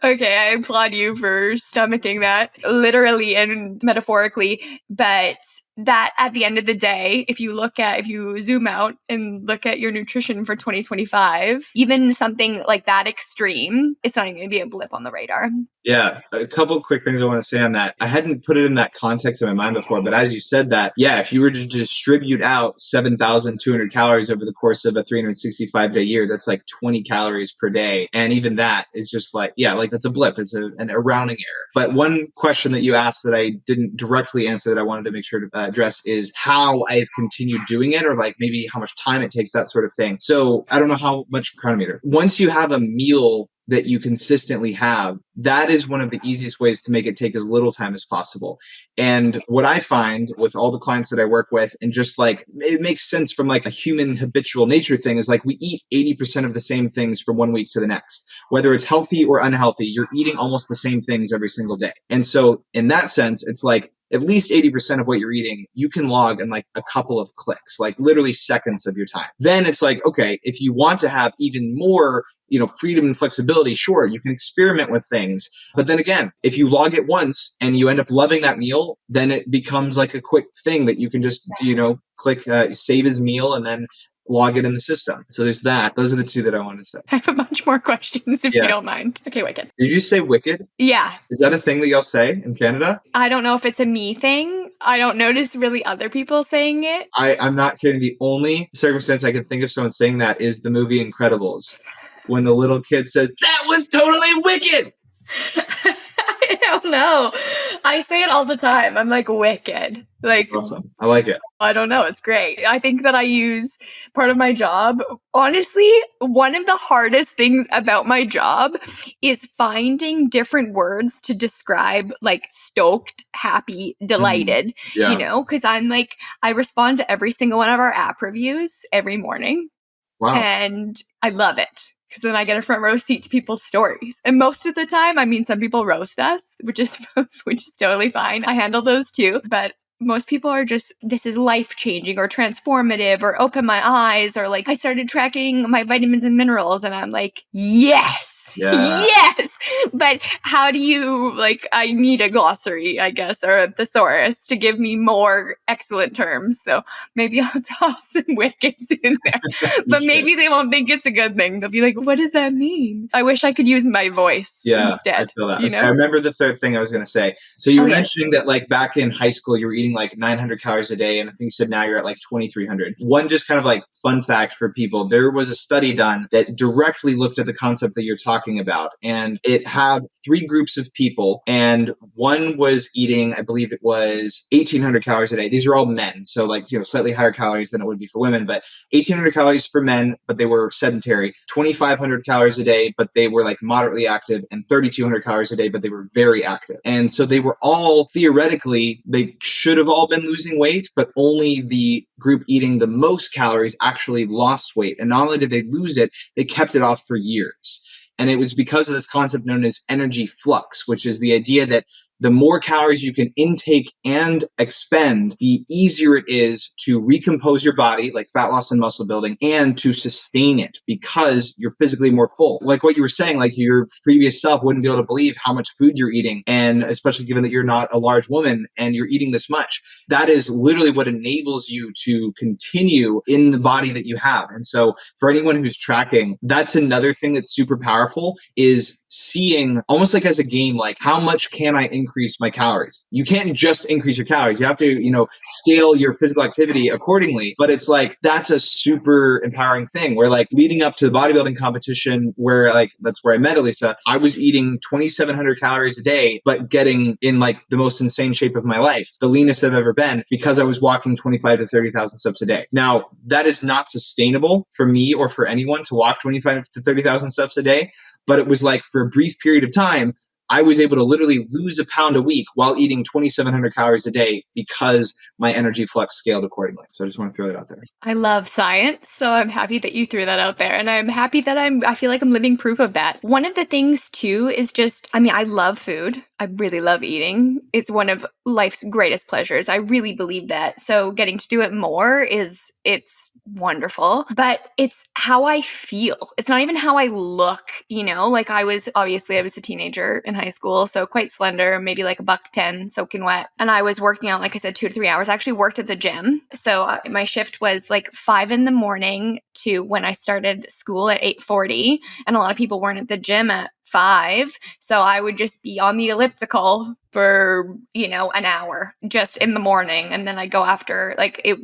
Okay, I applaud you for stomaching that, literally and metaphorically. But that at the end of the day, if you zoom out and look at your nutrition for 2025, even something like that extreme, it's not even going to be a blip on the radar. Yeah, a couple of quick things I want to say on that. I hadn't put it in that context in my mind before, but as you said that, yeah, if you were to distribute out 7,200 calories over the course of a 365-day year, that's like 20 calories per day. And even that is just like, yeah, like that's a blip. It's a rounding error. But one question that you asked that I didn't directly answer that I wanted to make sure to address is how I've continued doing it, or like maybe how much time it takes, that sort of thing. So I don't know how much Chronometer. Once you have a meal that you consistently have, that is one of the easiest ways to make it take as little time as possible. And what I find with all the clients that I work with, and just like, it makes sense from like a human habitual nature thing, is like we eat 80% of the same things from one week to the next. Whether it's healthy or unhealthy, you're eating almost the same things every single day. And so in that sense, it's like, at least 80% of what you're eating, you can log in like a couple of clicks, like literally seconds of your time. Then it's like, okay, if you want to have even more, freedom and flexibility, sure, you can experiment with things. But then again, if you log it once and you end up loving that meal, then it becomes like a quick thing that you can just, click save as meal and then log it in the system. So there's that. Those are the two that I want to say. I have a bunch more questions if you don't mind. Okay, wicked. Did you say wicked? Yeah. Is that a thing that y'all say in Canada? I don't know if it's a me thing. I don't notice really other people saying it. I'm not kidding. The only circumstance I can think of someone saying that is the movie Incredibles, when the little kid says, "That was totally wicked." I don't know. I say it all the time. I'm like, wicked. Like, awesome. I like it. I don't know. It's great. I think that I use part of my job. Honestly, one of the hardest things about my job is finding different words to describe like stoked, happy, delighted, because I'm like, I respond to every single one of our app reviews every morning. Wow. And I love it, because then I get a front row seat to people's stories. And most of the time, some people roast us, which is totally fine. I handle those too. But most people are just, this is life-changing or transformative or open my eyes, or like, I started tracking my vitamins and minerals, and I'm like, yes, yes. But how do you, I need a glossary, I guess, or a thesaurus to give me more excellent terms. So maybe I'll toss some wickets in there, but maybe they won't think it's a good thing. They'll be like, what does that mean? I wish I could use my voice instead. I feel that. I remember the third thing I was going to say. So you were mentioning that like back in high school, you were eating like 900 calories a day. And I think you said now you're at like 2,300. One just kind of like fun fact for people. There was a study done that directly looked at the concept that you're talking about. And it had three groups of people, and one was eating, I believe it was 1,800 calories a day. These are all men, so like, slightly higher calories than it would be for women, but 1,800 calories for men, but they were sedentary, 2,500 calories a day, but they were like moderately active, and 3,200 calories a day, but they were very active. And so they were all, theoretically, they should have all been losing weight, but only the group eating the most calories actually lost weight. And not only did they lose it, they kept it off for years. And it was because of this concept known as energy flux, which is the idea that the more calories you can intake and expend, the easier it is to recompose your body, like fat loss and muscle building, and to sustain it because you're physically more full. Like what you were saying, like your previous self wouldn't be able to believe how much food you're eating. And especially given that you're not a large woman and you're eating this much, that is literally what enables you to continue in the body that you have. And so for anyone who's tracking, that's another thing that's super powerful, is seeing almost like as a game, like how much can I increase my calories? You can't just increase your calories. You have to, scale your physical activity accordingly. But it's like, that's a super empowering thing where like leading up to the bodybuilding competition where like, that's where I met Eliisa, I was eating 2,700 calories a day, but getting in like the most insane shape of my life, the leanest I've ever been, because I was walking 25 to 30,000 steps a day. Now, that is not sustainable for me or for anyone to walk 25 to 30,000 steps a day. But it was like for a brief period of time, I was able to literally lose a pound a week while eating 2,700 calories a day because my energy flux scaled accordingly. So I just want to throw that out there. I love science, so I'm happy that you threw that out there. And I'm happy that I feel like I'm living proof of that. One of the things too is just, I love food. I really love eating. It's one of life's greatest pleasures. I really believe that. So getting to do it more it's wonderful, but it's how I feel. It's not even how I look, like I was a teenager in high school, so quite slender, maybe like $110 soaking wet. And I was working out, like I said, 2 to 3 hours. I actually worked at the gym. So my shift was like 5 a.m. to when I started school at 8:40. And a lot of people weren't at the gym at 5. So I would just be on the elliptical for, an hour just in the morning. And then I go after, like it,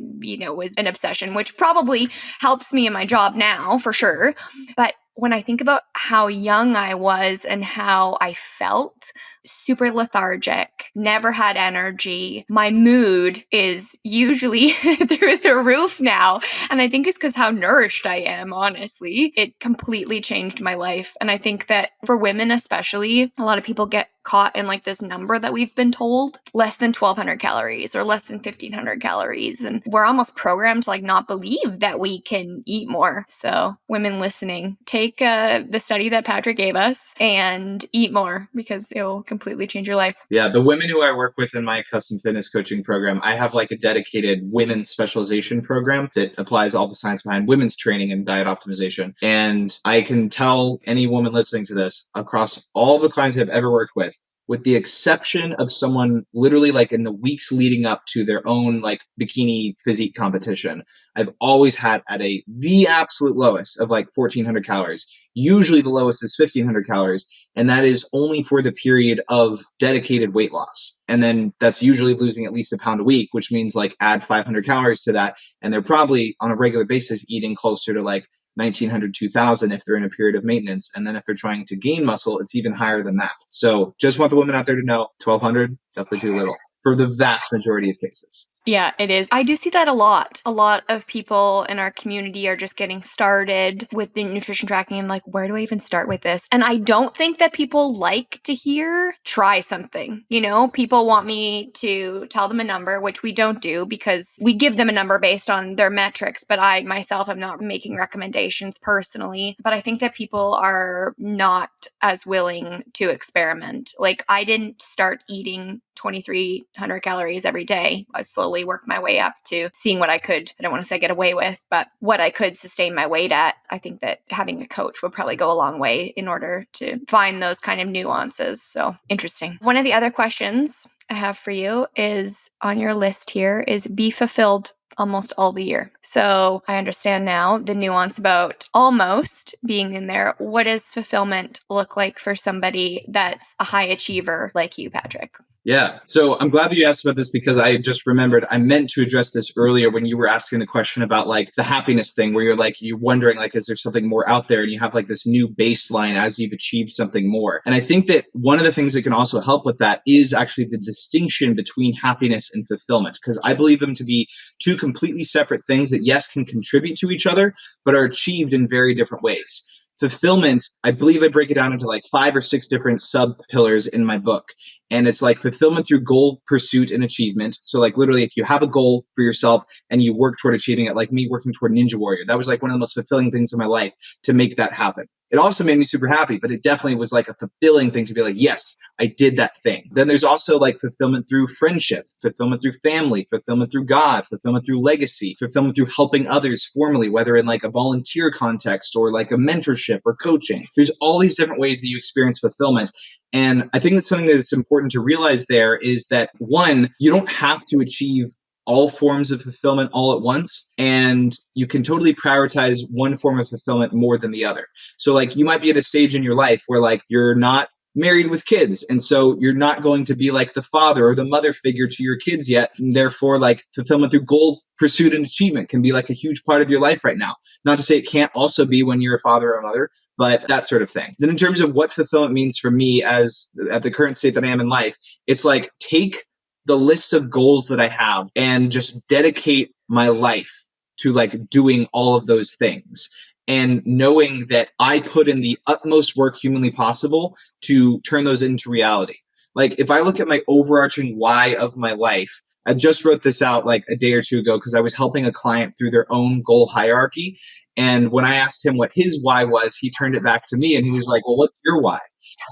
was an obsession, which probably helps me in my job now for sure. But when I think about how young I was and how I felt, super lethargic, never had energy. My mood is usually through the roof now. And I think it's because how nourished I am, honestly. It completely changed my life. And I think that for women especially, a lot of people get caught in like this number that we've been told, less than 1,200 calories or less than 1,500 calories. And we're almost programmed to like not believe that we can eat more. So women listening, take the study that Patrick gave us and eat more because it will completely change your life. Yeah, the women who I work with in my custom fitness coaching program, I have like a dedicated women's specialization program that applies all the science behind women's training and diet optimization. And I can tell any woman listening to this, across all the clients I've ever worked with the exception of someone literally like in the weeks leading up to their own like bikini physique competition, I've always had at the absolute lowest of like 1,400 calories. Usually the lowest is 1,500 calories. And that is only for the period of dedicated weight loss. And then that's usually losing at least a pound a week, which means like add 500 calories to that. And they're probably on a regular basis eating closer to like 1,900, 2,000 if they're in a period of maintenance. And then if they're trying to gain muscle, it's even higher than that. So just want the women out there to know 1,200, definitely too little for the vast majority of cases. Yeah, it is. I do see that a lot. A lot of people in our community are just getting started with the nutrition tracking and like, where do I even start with this? And I don't think that people like to hear, try something. People want me to tell them a number, which we don't do because we give them a number based on their metrics. But I myself am not making recommendations personally. But I think that people are not as willing to experiment. Like I didn't start eating 2,300 calories every day. I slowly worked my way up to seeing what I could, I don't want to say get away with, but what I could sustain my weight at. I think that having a coach would probably go a long way in order to find those kind of nuances. So interesting. One of the other questions I have for you is on your list here is be fulfilled almost all the year. So I understand now the nuance about almost being in there. What does fulfillment look like for somebody that's a high achiever like you, Patrick? Yeah. So I'm glad that you asked about this because I just remembered I meant to address this earlier when you were asking the question about like the happiness thing where you're wondering like, is there something more out there? And you have like this new baseline as you've achieved something more. And I think that one of the things that can also help with that is actually the distinction between happiness and fulfillment, because I believe them to be two completely separate things that, yes, can contribute to each other, but are achieved in very different ways. Fulfillment, I believe I break it down into like 5 or 6 different sub pillars in my book. And it's like fulfillment through goal pursuit and achievement. So like literally if you have a goal for yourself and you work toward achieving it, like me working toward Ninja Warrior, that was like one of the most fulfilling things in my life to make that happen. It also made me super happy, but it definitely was like a fulfilling thing to be like, yes, I did that thing. Then there's also like fulfillment through friendship, fulfillment through family, fulfillment through God, fulfillment through legacy, fulfillment through helping others formally, whether in like a volunteer context or like a mentorship or coaching. There's all these different ways that you experience fulfillment. And I think that's something that's important to realize there is that one, you don't have to achieve all forms of fulfillment all at once, and you can totally prioritize one form of fulfillment more than the other. So like you might be at a stage in your life where like you're not married with kids, and so you're not going to be like the father or the mother figure to your kids yet, and therefore like fulfillment through goal pursuit and achievement can be like a huge part of your life right now. Not to say it can't also be when you're a father or a mother, but that sort of thing. Then in terms of what fulfillment means for me as at the current state that I am in life, it's like take the list of goals that I have and just dedicate my life to like doing all of those things. And knowing that I put in the utmost work humanly possible to turn those into reality. Like if I look at my overarching why of my life, I just wrote this out like a day or two ago because I was helping a client through their own goal hierarchy. And when I asked him what his why was, he turned it back to me and he was like, well, what's your why?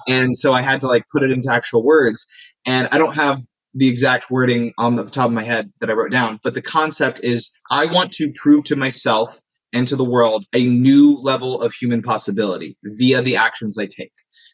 And so I had to like put it into actual words. And I don't have the exact wording on the top of my head that I wrote down, but the concept is I want to prove to myself and to the world a new level of human possibility via the actions I take.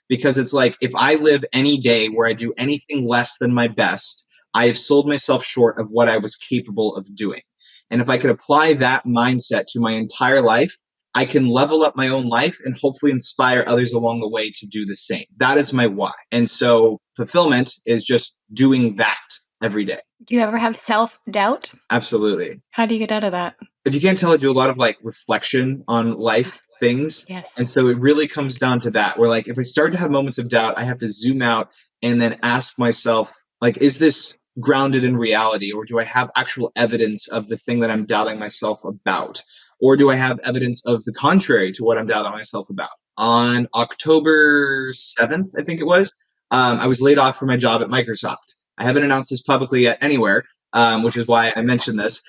Because it's like if I live any day where I do anything less than my best, I have sold myself short of what I was capable of doing. And if I could apply that mindset to my entire life, I can level up my own life and hopefully inspire others along the way to do the same. That is my why. And so fulfillment is just doing that every day. Do you ever have self-doubt? Absolutely. How do you get out of that? If you can't tell, I do a lot of like reflection on life things. Yes. And so it really comes down to that, where like if I start to have moments of doubt, I have to zoom out and then ask myself, like, is this grounded in reality, or do I have actual evidence of the thing that I'm doubting myself about? Or do I have evidence of the contrary to what I'm doubting myself about? On October 7th, I think it was, I was laid off from my job at Microsoft. I haven't announced this publicly yet anywhere, which is why I mentioned this.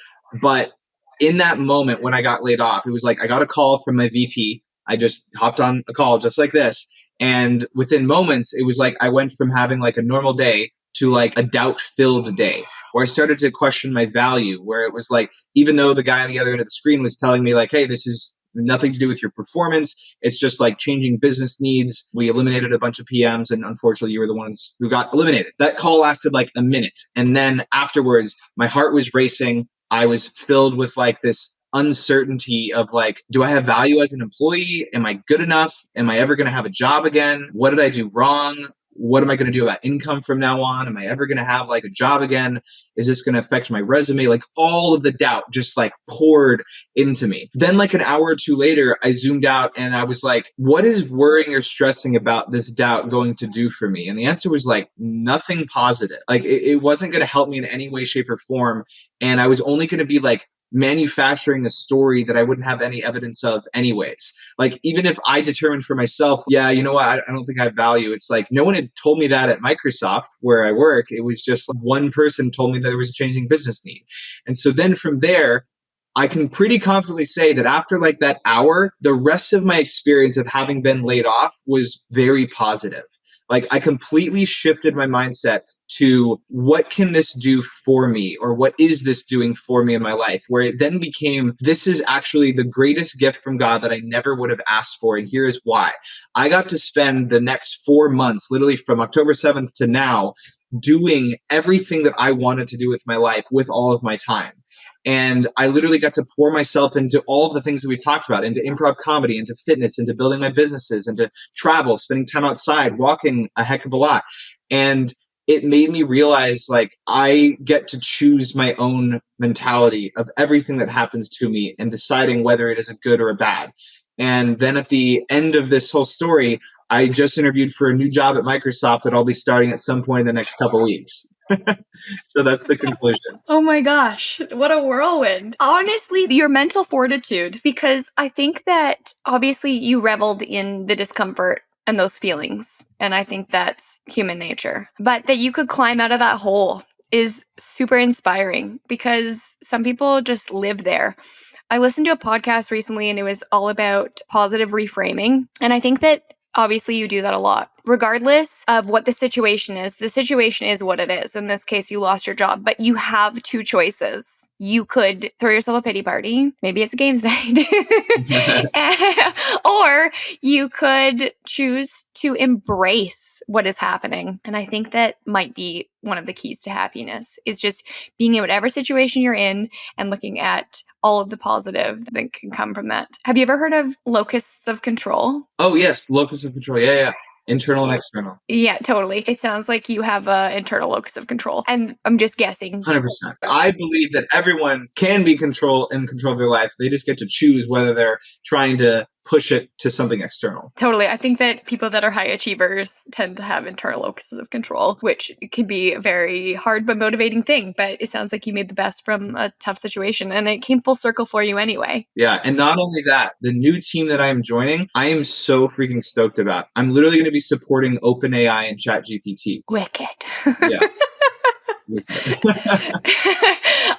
But in that moment when I got laid off, it was like I got a call from my VP. I just hopped on a call just like this. And within moments, it was like I went from having like a normal day to like a doubt-filled day where I started to question my value, where it was like, even though the guy on the other end of the screen was telling me like, hey, this is nothing to do with your performance. It's just like changing business needs. We eliminated a bunch of PMs and unfortunately you were the ones who got eliminated. That call lasted like a minute. And then afterwards, my heart was racing. I was filled with like this uncertainty of like, do I have value as an employee? Am I good enough? Am I ever going to have a job again? What did I do wrong? What am I going to do about income from now on? Am I ever going to have like a job again? Is this going to affect my resume? Like all of the doubt just like poured into me. Then like an hour or two later, I zoomed out and I was like, what is worrying or stressing about this doubt going to do for me? And the answer was like nothing positive. Like it wasn't going to help me in any way, shape or form. And I was only going to be like manufacturing a story that I wouldn't have any evidence of anyways. Like even if I determined for myself, yeah, you know what, I don't think I have value. It's like no one had told me that at Microsoft where I work. It was just one person told me that there was a changing business need. And so then from there, I can pretty confidently say that after like that hour, the rest of my experience of having been laid off was very positive. Like I completely shifted my mindset to what can this do for me, or what is this doing for me in my life, where it then became, this is actually the greatest gift from God that I never would have asked for. And here's why. I got to spend the next 4 months, literally from October 7th to now, doing everything that I wanted to do with my life with all of my time. And I literally got to pour myself into all of the things that we've talked about, into improv comedy, into fitness, into building my businesses, into travel, spending time outside, walking a heck of a lot. And it made me realize like I get to choose my own mentality of everything that happens to me and deciding whether it is a good or a bad. And then at the end of this whole story, I just interviewed for a new job at Microsoft that I'll be starting at some point in the next couple weeks. So that's the conclusion. Oh my gosh, what a whirlwind. Honestly, your mental fortitude, because I think that obviously you reveled in the discomfort and those feelings. And I think that's human nature. But that you could climb out of that hole is super inspiring because some people just live there. I listened to a podcast recently and it was all about positive reframing. And I think that obviously you do that a lot. Regardless of what the situation is what it is. In this case, you lost your job, but you have two choices. You could throw yourself a pity party. Maybe it's a games night. Or you could choose to embrace what is happening. And I think that might be one of the keys to happiness is just being in whatever situation you're in and looking at all of the positive that can come from that. Have you ever heard of locusts of control? Oh, yes. Locus of control. Yeah. Internal and external. Yeah, totally. It sounds like you have an internal locus of control. And I'm just guessing. 100%. I believe that everyone can be in control of their life. They just get to choose whether they're trying to push it to something external. Totally. I think that people that are high achievers tend to have internal locuses of control, which can be a very hard but motivating thing. But it sounds like you made the best from a tough situation and it came full circle for you anyway. Yeah. And not only that, the new team that I am joining, I am so freaking stoked about. I'm literally going to be supporting OpenAI and ChatGPT. Wicked. Yeah.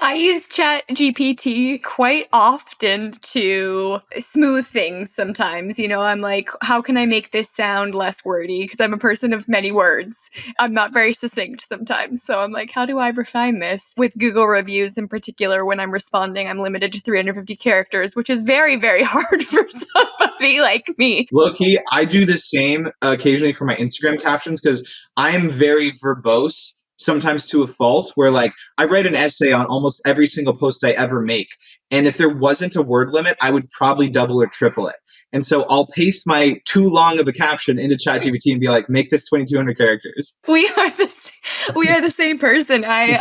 I use ChatGPT quite often to smooth things sometimes. You know, I'm like, how can I make this sound less wordy? Because I'm a person of many words. I'm not very succinct sometimes. So I'm like, how do I refine this? With Google reviews in particular, when I'm responding, I'm limited to 350 characters, which is very, very hard for somebody like me. Low-key, I do the same occasionally for my Instagram captions because I am very verbose. Sometimes to a fault where like I write an essay on almost every single post I ever make. And if there wasn't a word limit, I would probably double or triple it. And so I'll paste my too long of a caption into ChatGPT and be like, make this 2,200 characters. We are the same person. I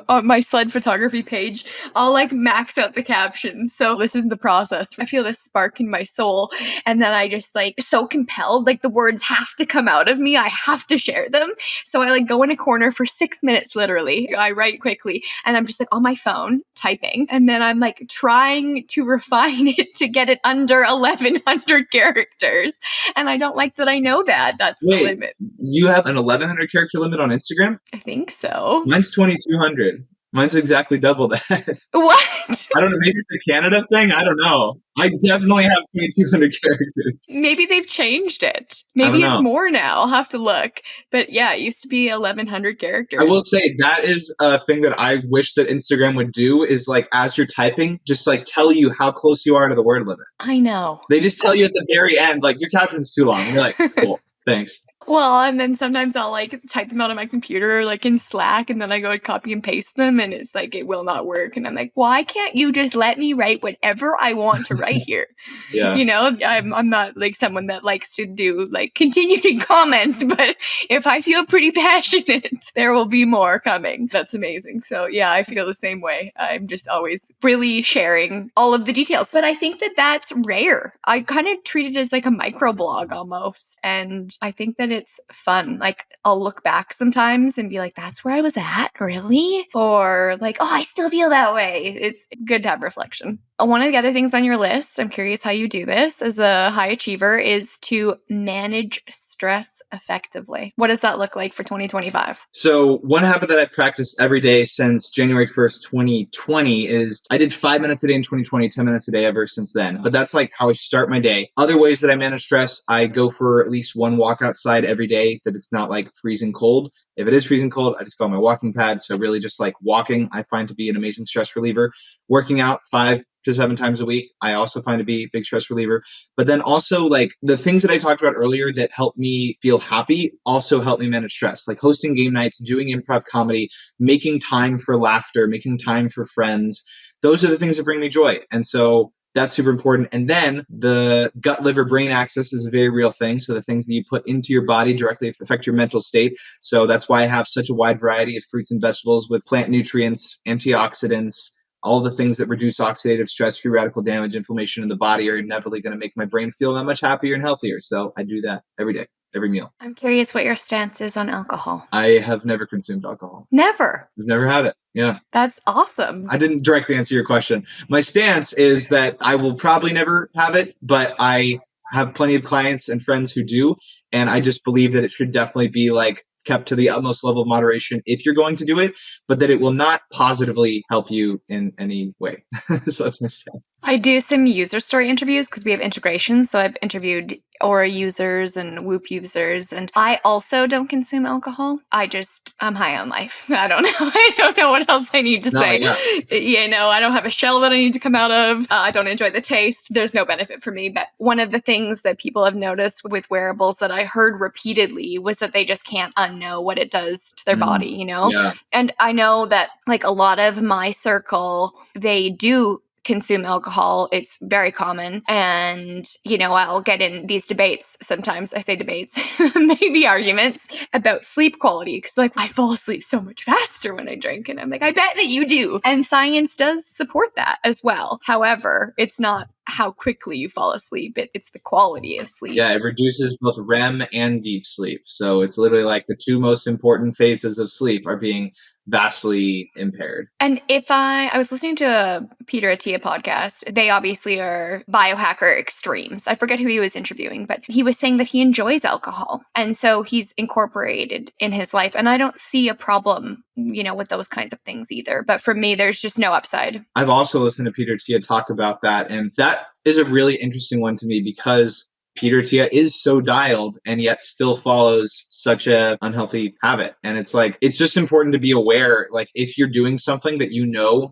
on my sled photography page, I'll like max out the captions. So this is the process. I feel this spark in my soul, and then I just like so compelled, like the words have to come out of me. I have to share them. So I like go in a corner for 6 minutes, literally. I write quickly, and I'm just like on my phone typing, and then I'm like trying to refine it to get it under 1,100 characters. And I don't like that I know that. That's the limit. You have an 1,100 character limit on Instagram? I think so. Mine's 2,200. Mine's exactly double that. What? I don't know. Maybe it's a Canada thing. I don't know. I definitely have 2,200 characters. Maybe they've changed it. Maybe it's more now. I'll have to look. But yeah, it used to be 1,100 characters. I will say that is a thing that I wish that Instagram would do is like as you're typing, just like tell you how close you are to the word limit. I know. They just tell you at the very end, like your caption's too long. And you're like, cool. Thanks. Well, and then sometimes I'll like type them out on my computer, like in Slack, and then I go to copy and paste them, and it's like it will not work. And I'm like, why can't you just let me write whatever I want to write here? Yeah. You know, I'm not like someone that likes to do like continuing comments, but if I feel pretty passionate, there will be more coming. That's amazing. So yeah, I feel the same way. I'm just always really sharing all of the details, but I think that that's rare. I kind of treat it as like a microblog almost, and I think that it's fun. Like I'll look back sometimes and be like, that's where I was at, really? Or like, oh, I still feel that way. It's good to have reflection. One of the other things on your list, I'm curious how you do this as a high achiever, is to manage stress effectively. What does that look like for 2025? So one habit that I've practiced every day since January 1st, 2020 is I did 5 minutes a day in 2020, 10 minutes a day ever since then. But that's like how I start my day. Other ways that I manage stress, I go for at least one walk outside every day that it's not like freezing cold. If it is freezing cold, I just go on my walking pad. So really just like walking, I find to be an amazing stress reliever. Working out 5 to 7 times a week, I also find to be a big stress reliever. But then also like the things that I talked about earlier that help me feel happy also help me manage stress, like hosting game nights, doing improv comedy, making time for laughter, making time for friends. Those are the things that bring me joy. And so that's super important. And then the gut, liver, brain axis is a very real thing. So the things that you put into your body directly affect your mental state. So that's why I have such a wide variety of fruits and vegetables with plant nutrients, antioxidants, all the things that reduce oxidative stress, free radical damage, inflammation in the body are inevitably going to make my brain feel that much happier and healthier. So I do that every day, every meal. I'm curious what your stance is on alcohol. I have never consumed alcohol. Never. I've never had it. Yeah. That's awesome. I didn't directly answer your question. My stance is that I will probably never have it, but I have plenty of clients and friends who do. And I just believe that it should definitely be like kept to the utmost level of moderation if you're going to do it, but that it will not positively help you in any way. So that's my stance. I do some user story interviews because we have integrations. So I've interviewed Aura users and Whoop users, and I also don't consume alcohol. I'm high on life. I don't know. I don't know what else I need to say. Yeah. I don't have a shell that I need to come out of. I don't enjoy the taste. There's no benefit for me. But one of the things that people have noticed with wearables that I heard repeatedly was that they just can't unknow what it does to their body, Yeah. And I know that like a lot of my circle, they do consume alcohol. It's very common. And, I'll get in these debates. Sometimes I say debates, maybe arguments about sleep quality. Cause like I fall asleep so much faster when I drink. And I'm like, I bet that you do. And science does support that as well. However, it's not how quickly you fall asleep. It's the quality of sleep. Yeah, it reduces both REM and deep sleep. So it's literally like the two most important phases of sleep are being vastly impaired. And if I was listening to a Peter Attia podcast, they obviously are biohacker extremes. I forget who he was interviewing, but he was saying that he enjoys alcohol. And so he's incorporated in his life. And I don't see a problem, with those kinds of things either. But for me, there's just no upside. I've also listened to Peter Attia talk about that. And that is a really interesting one to me because Peter Attia is so dialed and yet still follows such a unhealthy habit. And it's like, it's just important to be aware, like if you're doing something that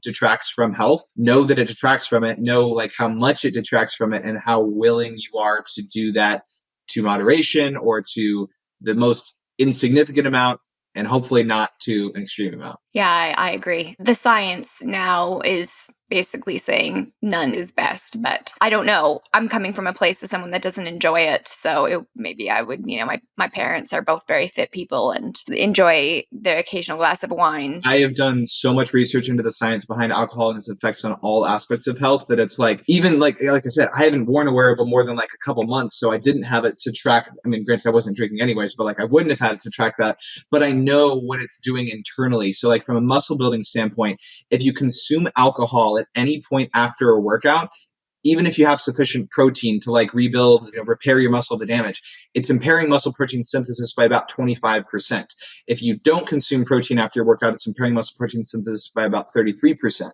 detracts from health, know that it detracts from it, know like how much it detracts from it and how willing you are to do that to moderation or to the most insignificant amount and hopefully not to an extreme amount. Yeah, I agree. The science now is basically saying none is best, but I don't know. I'm coming from a place of someone that doesn't enjoy it. So maybe I would, my parents are both very fit people and enjoy the occasional glass of wine. I have done so much research into the science behind alcohol and its effects on all aspects of health that it's like, even like I said, I haven't worn a wearable more than like a couple months. So I didn't have it to track. I mean, granted, I wasn't drinking anyways, but like I wouldn't have had it to track that. But I know what it's doing internally. So like from a muscle building standpoint, if you consume alcohol at any point after a workout, even if you have sufficient protein to like rebuild, repair your muscle the damage, it's impairing muscle protein synthesis by about 25%. If you don't consume protein after your workout, it's impairing muscle protein synthesis by about 33%.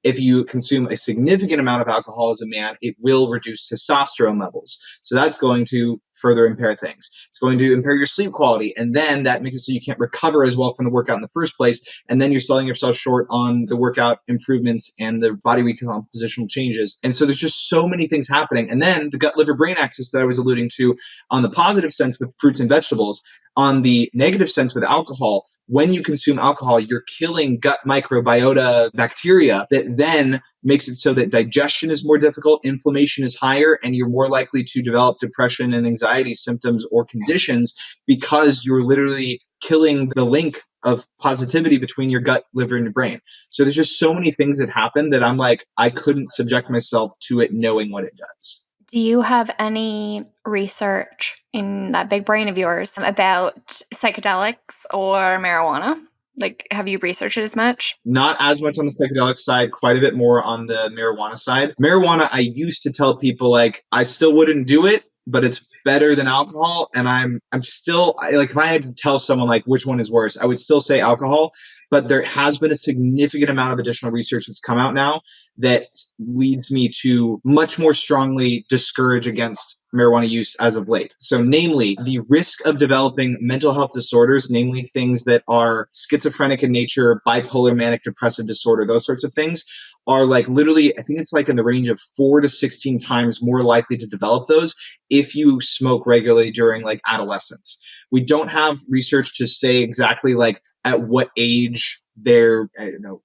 If you consume a significant amount of alcohol as a man, it will reduce testosterone levels. So that's going to further impair things. It's going to impair your sleep quality. And then that makes it so you can't recover as well from the workout in the first place. And then you're selling yourself short on the workout improvements and the body recompositional changes. And so there's just so many things happening. And then the gut, liver, brain axis that I was alluding to on the positive sense with fruits and vegetables, on the negative sense with alcohol, when you consume alcohol, you're killing gut microbiota bacteria that then makes it so that digestion is more difficult, inflammation is higher, and you're more likely to develop depression and anxiety symptoms or conditions because you're literally killing the link of positivity between your gut, liver, and your brain. So there's just so many things that happen that I'm like, I couldn't subject myself to it knowing what it does. Do you have any research in that big brain of yours about psychedelics or marijuana? Like, have you researched it as much? Not as much on the psychedelic side, quite a bit more on the marijuana side. Marijuana, I used to tell people like, I still wouldn't do it, but it's better than alcohol. And I'm still like, if I had to tell someone like which one is worse, I would still say alcohol. But there has been a significant amount of additional research that's come out now that leads me to much more strongly discourage against marijuana use as of late. So namely, the risk of developing mental health disorders, namely things that are schizophrenic in nature, bipolar, manic depressive disorder, those sorts of things, are like literally, I think it's like in the range of 4 to 16 times more likely to develop those if you smoke regularly during like adolescence. We don't have research to say exactly like at what age there,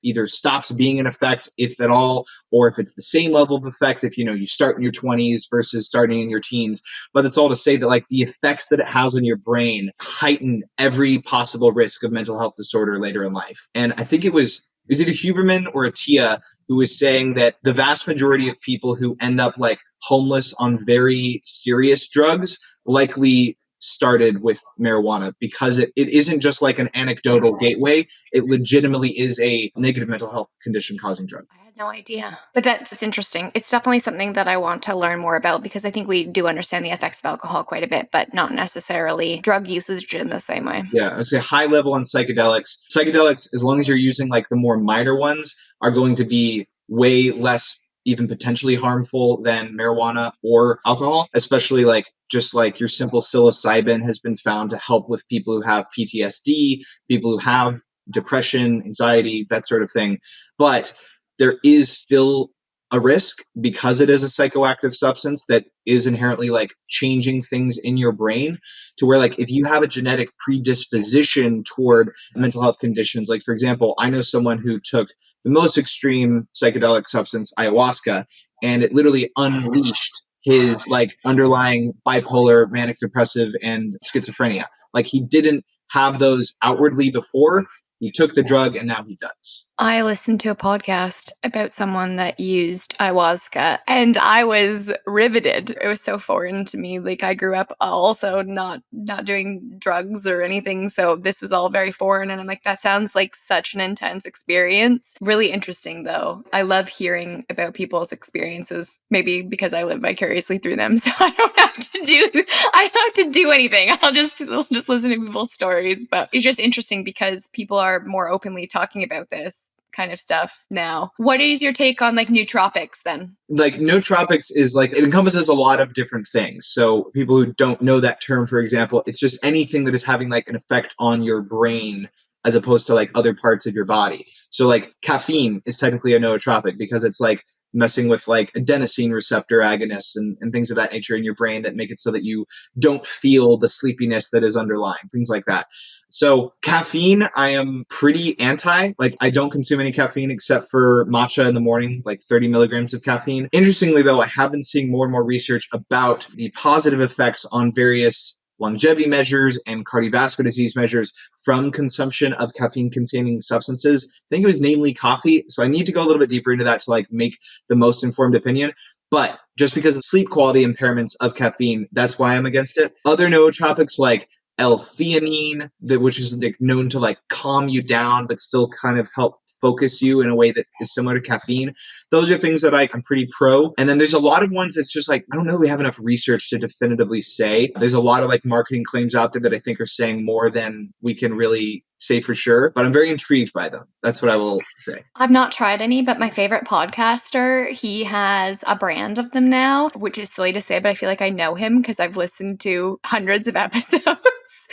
either stops being an effect, if at all, or if it's the same level of effect if you start in your 20s versus starting in your teens. But it's all to say that like the effects that it has on your brain heighten every possible risk of mental health disorder later in life. And I think it was either Huberman or Attia who was saying that the vast majority of people who end up like homeless on very serious drugs likely started with marijuana, because it isn't just like an anecdotal gateway. It legitimately is a negative mental health condition causing drug. I had no idea. But that's interesting. It's definitely something that I want to learn more about, because I think we do understand the effects of alcohol quite a bit, but not necessarily drug usage in the same way. Yeah, I would say high level on psychedelics. Psychedelics, as long as you're using like the more minor ones, are going to be way less even potentially harmful than marijuana or alcohol, especially like just like your simple psilocybin has been found to help with people who have PTSD, people who have depression, anxiety, that sort of thing. But there is still a risk, because it is a psychoactive substance that is inherently like changing things in your brain, to where like if you have a genetic predisposition toward mental health conditions, like for example, I know someone who took the most extreme psychedelic substance, ayahuasca, and it literally unleashed his like underlying bipolar, manic depressive, and schizophrenia. Like he didn't have those outwardly before. He took the drug and now he does. I listened to a podcast about someone that used ayahuasca, and I was riveted. It was so foreign to me. Like I grew up also not doing drugs or anything, so this was all very foreign, and I'm like, that sounds like such an intense experience. Really interesting though. I love hearing about people's experiences, maybe because I live vicariously through them, so I don't have to do anything. I'll just listen to people's stories. But it's just interesting because people are more openly talking about this kind of stuff now. What is your take on like nootropics then? Like nootropics is like, it encompasses a lot of different things. So people who don't know that term, for example, it's just anything that is having like an effect on your brain as opposed to like other parts of your body. So like caffeine is technically a nootropic because it's like messing with like adenosine receptor agonists and things of that nature in your brain that make it so that you don't feel the sleepiness that is underlying, things like that. So caffeine, I am pretty anti. Like I don't consume any caffeine except for matcha in the morning, like 30 milligrams of caffeine. Interestingly though, I have been seeing more and more research about the positive effects on various longevity measures and cardiovascular disease measures from consumption of caffeine containing substances. I think it was namely coffee. So I need to go a little bit deeper into that to like make the most informed opinion. But just because of sleep quality impairments of caffeine, that's why I'm against it. Other nootropics like L-theanine, which is like known to like calm you down, but still kind of help focus you in a way that is similar to caffeine. Those are things that I'm pretty pro. And then there's a lot of ones that's just like, I don't know if we have enough research to definitively say. There's a lot of like marketing claims out there that I think are saying more than we can really say for sure, but I'm very intrigued by them. That's what I will say. I've not tried any, but my favorite podcaster, he has a brand of them now, which is silly to say, but I feel like I know him because I've listened to hundreds of episodes.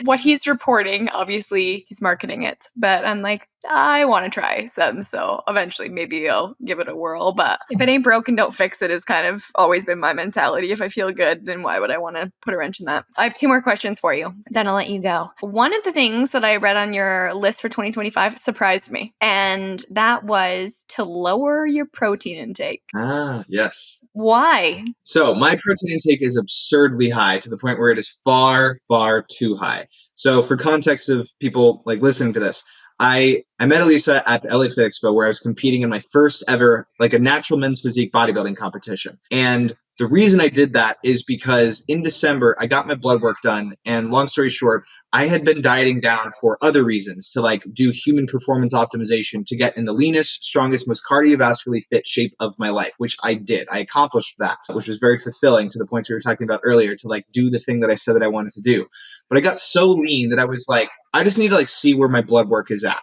What he's reporting, obviously he's marketing it, but I'm like, I want to try some, so eventually maybe I'll give it a whirl, but if it ain't broken, don't fix it has kind of always been my mentality. If I feel good, then why would I want to put a wrench in that? I have 2 more questions for you, then I'll let you go. One of the things that I read on your list for 2025 surprised me, and that was to lower your protein intake. Ah, yes. Why? So my protein intake is absurdly high to the point where it is far, far too high. So for context of people like listening to this, I met Eliisa at the LA Fit Expo where I was competing in my first ever like a natural men's physique bodybuilding competition. And the reason I did that is because in December, I got my blood work done. And long story short, I had been dieting down for other reasons to like do human performance optimization to get in the leanest, strongest, most cardiovascularly fit shape of my life, which I did. I accomplished that, which was very fulfilling to the points we were talking about earlier to like do the thing that I said that I wanted to do. But I got so lean that I was like, I just need to like see where my blood work is at.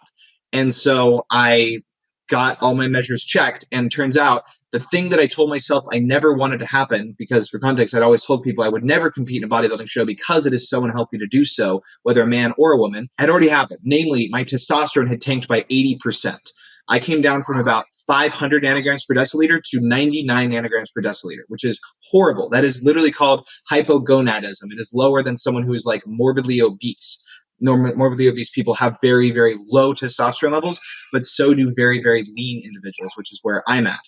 And so I got all my measures checked, and turns out the thing that I told myself I never wanted to happen, because for context, I'd always told people I would never compete in a bodybuilding show because it is so unhealthy to do so, whether a man or a woman, had already happened. Namely, my testosterone had tanked by 80%. I came down from about 500 nanograms per deciliter to 99 nanograms per deciliter, which is horrible. That is literally called hypogonadism. It is lower than someone who is like morbidly obese. Morbidly obese people have very, very low testosterone levels, but so do very, very lean individuals, which is where I'm at.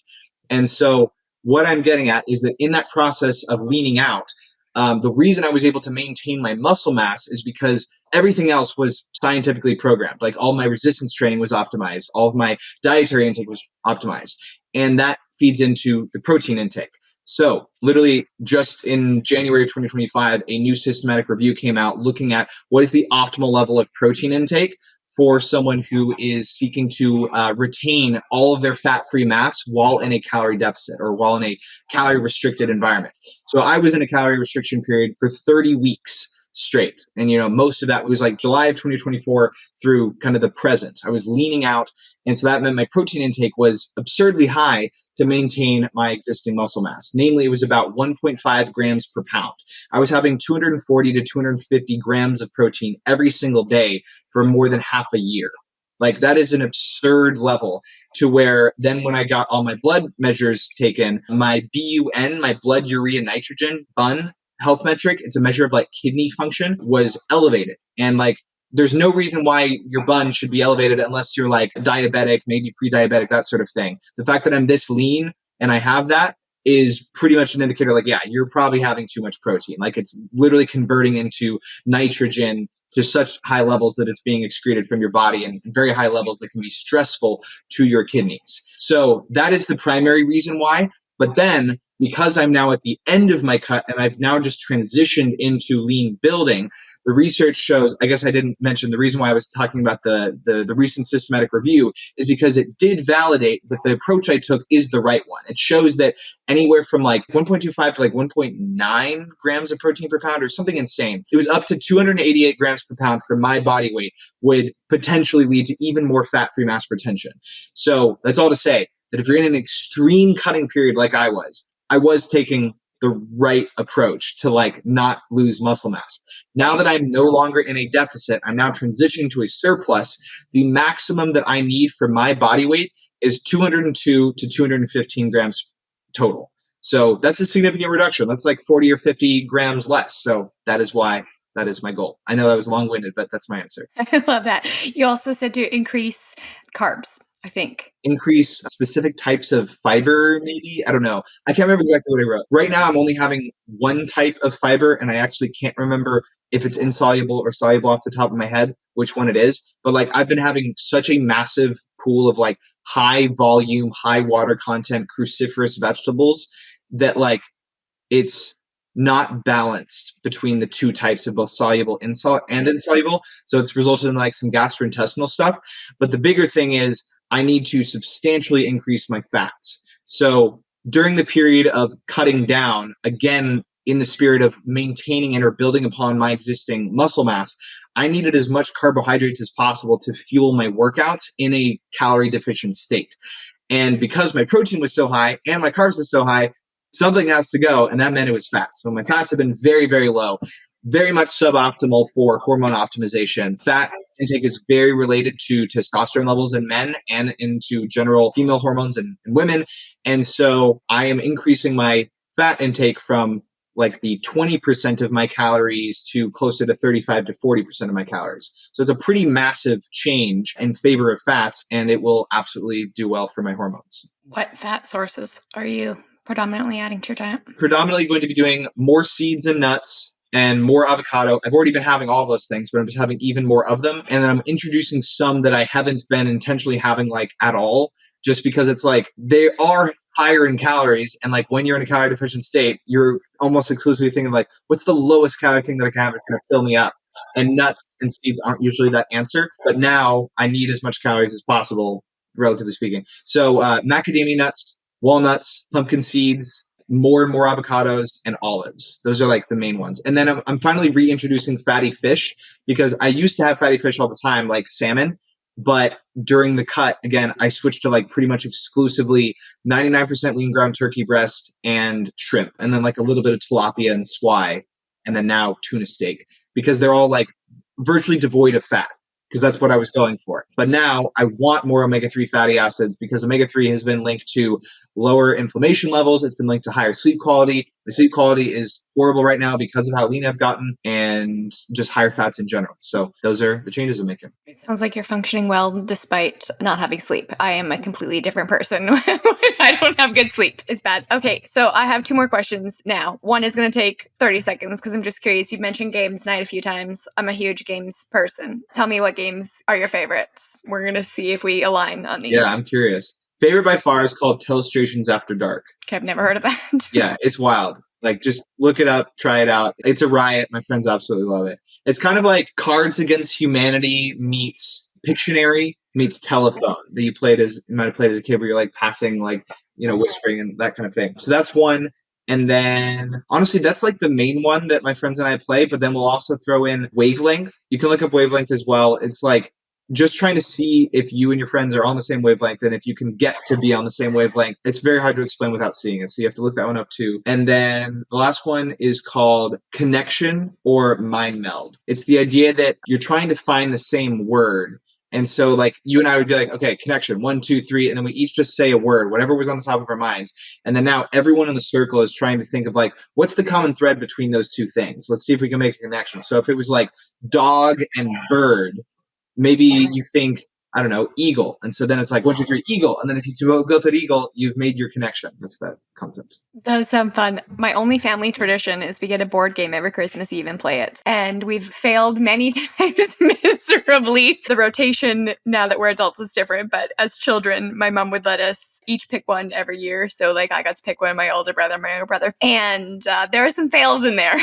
And so what I'm getting at is that in that process of leaning out, the reason I was able to maintain my muscle mass is because everything else was scientifically programmed. Like all my resistance training was optimized. All of my dietary intake was optimized. And that feeds into the protein intake. So literally just in January of 2025, a new systematic review came out looking at what is the optimal level of protein intake for someone who is seeking to retain all of their fat-free mass while in a calorie deficit or while in a calorie restricted environment. So I was in a calorie restriction period for 30 weeks straight. And, most of that was like July of 2024 through kind of the present. I was leaning out. And so that meant my protein intake was absurdly high to maintain my existing muscle mass. Namely, it was about 1.5 grams per pound. I was having 240 to 250 grams of protein every single day for more than half a year. Like that is an absurd level to where then when I got all my blood measures taken, my BUN, my blood urea nitrogen, BUN, health metric, it's a measure of like kidney function, was elevated. And like there's no reason why your BUN should be elevated unless you're like diabetic, maybe pre-diabetic, that sort of thing. The fact that I'm this lean and I have that is pretty much an indicator like, yeah, you're probably having too much protein. Like it's literally converting into nitrogen to such high levels that it's being excreted from your body and very high levels that can be stressful to your kidneys. So that is the primary reason why. But then because I'm now at the end of my cut and I've now just transitioned into lean building, the research shows, I guess I didn't mention the reason why I was talking about the recent systematic review is because it did validate that the approach I took is the right one. It shows that anywhere from like 1.25 to like 1.9 grams of protein per pound or something insane. It was up to 288 grams per pound for my body weight would potentially lead to even more fat-free mass retention. So that's all to say that if you're in an extreme cutting period like I was taking the right approach to like not lose muscle mass. Now that I'm no longer in a deficit, I'm now transitioning to a surplus. The maximum that I need for my body weight is 202 to 215 grams total. So that's a significant reduction. That's like 40 or 50 grams less. So that is why that is my goal. I know that was long-winded, but that's my answer. I love that. You also said to increase carbs, I think. Increase specific types of fiber, maybe? I don't know. I can't remember exactly what I wrote. Right now, I'm only having one type of fiber, and I actually can't remember if it's insoluble or soluble off the top of my head, which one it is. But like, I've been having such a massive pool of like high volume, high water content, cruciferous vegetables that like it's not balanced between the two types of both soluble and insoluble. So it's resulted in like some gastrointestinal stuff. But the bigger thing is I need to substantially increase my fats. So during the period of cutting down, again, in the spirit of maintaining and or building upon my existing muscle mass, I needed as much carbohydrates as possible to fuel my workouts in a calorie deficient state. And because my protein was so high and my carbs were so high, something has to go, and that meant it was fat. So my fats have been very, very low, very much suboptimal for hormone optimization. Fat intake is very related to testosterone levels in men and into general female hormones in women. And so I am increasing my fat intake from like the 20% of my calories to closer to 35 to 40% of my calories. So it's a pretty massive change in favor of fats, and it will absolutely do well for my hormones. What fat sources are you predominantly adding to your diet? Predominantly going to be doing more seeds and nuts and more avocado. I've already been having all those things, but I'm just having even more of them. And then I'm introducing some that I haven't been intentionally having like at all, just because it's like they are higher in calories. And like when you're in a calorie deficient state, you're almost exclusively thinking like, what's the lowest calorie thing that I can have that's going to fill me up? And nuts and seeds aren't usually that answer. But now I need as much calories as possible, relatively speaking. So macadamia nuts, walnuts, pumpkin seeds, more and more avocados, and olives. Those are like the main ones. And then I'm finally reintroducing fatty fish because I used to have fatty fish all the time, like salmon. But during the cut, again, I switched to like pretty much exclusively 99% lean ground turkey breast and shrimp, and then like a little bit of tilapia and swai, and then now tuna steak, because they're all like virtually devoid of fat, because that's what I was going for. But now I want more omega-3 fatty acids because omega-3 has been linked to lower inflammation levels. It's been linked to higher sleep quality. The sleep quality is horrible right now because of how lean I've gotten and just higher fats in general. So those are the changes I'm making. It sounds like you're functioning well despite not having sleep. I am a completely different person when I don't have good sleep. It's bad. Okay, so I have 2 more questions now. One is going to take 30 seconds because I'm just curious. You mentioned games night a few times. I'm a huge games person. Tell me what games are your favorites. We're going to see if we align on these. Yeah, I'm curious. Favorite by far is called Telestrations After Dark. Okay, I've never heard of that. Yeah, it's wild. Like, just look it up, try it out. It's a riot. My friends absolutely love it. It's kind of like Cards Against Humanity meets Pictionary meets Telephone that you might have played as a kid, where you're like passing, like, whispering and that kind of thing. So that's one. And then, honestly, that's like the main one that my friends and I play. But then we'll also throw in Wavelength. You can look up Wavelength as well. It's like just trying to see if you and your friends are on the same wavelength, and if you can get to be on the same wavelength. It's very hard to explain without seeing it, so you have to look that one up too. And then the last one is called Connection or Mind Meld. It's the idea that you're trying to find the same word. And so, like, you and I would be like, okay, connection, 1, 2, 3, and then we each just say a word, whatever was on the top of our minds. And then now everyone in the circle is trying to think of, like, what's the common thread between those two things? Let's see if we can make a connection. So if it was like dog and bird, maybe you think, I don't know, eagle. And so then it's like 1, 2, 3, eagle. And then if you go to eagle, you've made your connection. That's that concept. That does sound fun. My only family tradition is we get a board game every Christmas Eve and play it. And we've failed many times miserably. The rotation now that we're adults is different. But as children, my mom would let us each pick one every year. So like I got to pick one, my older brother, my younger brother. And there are some fails in there.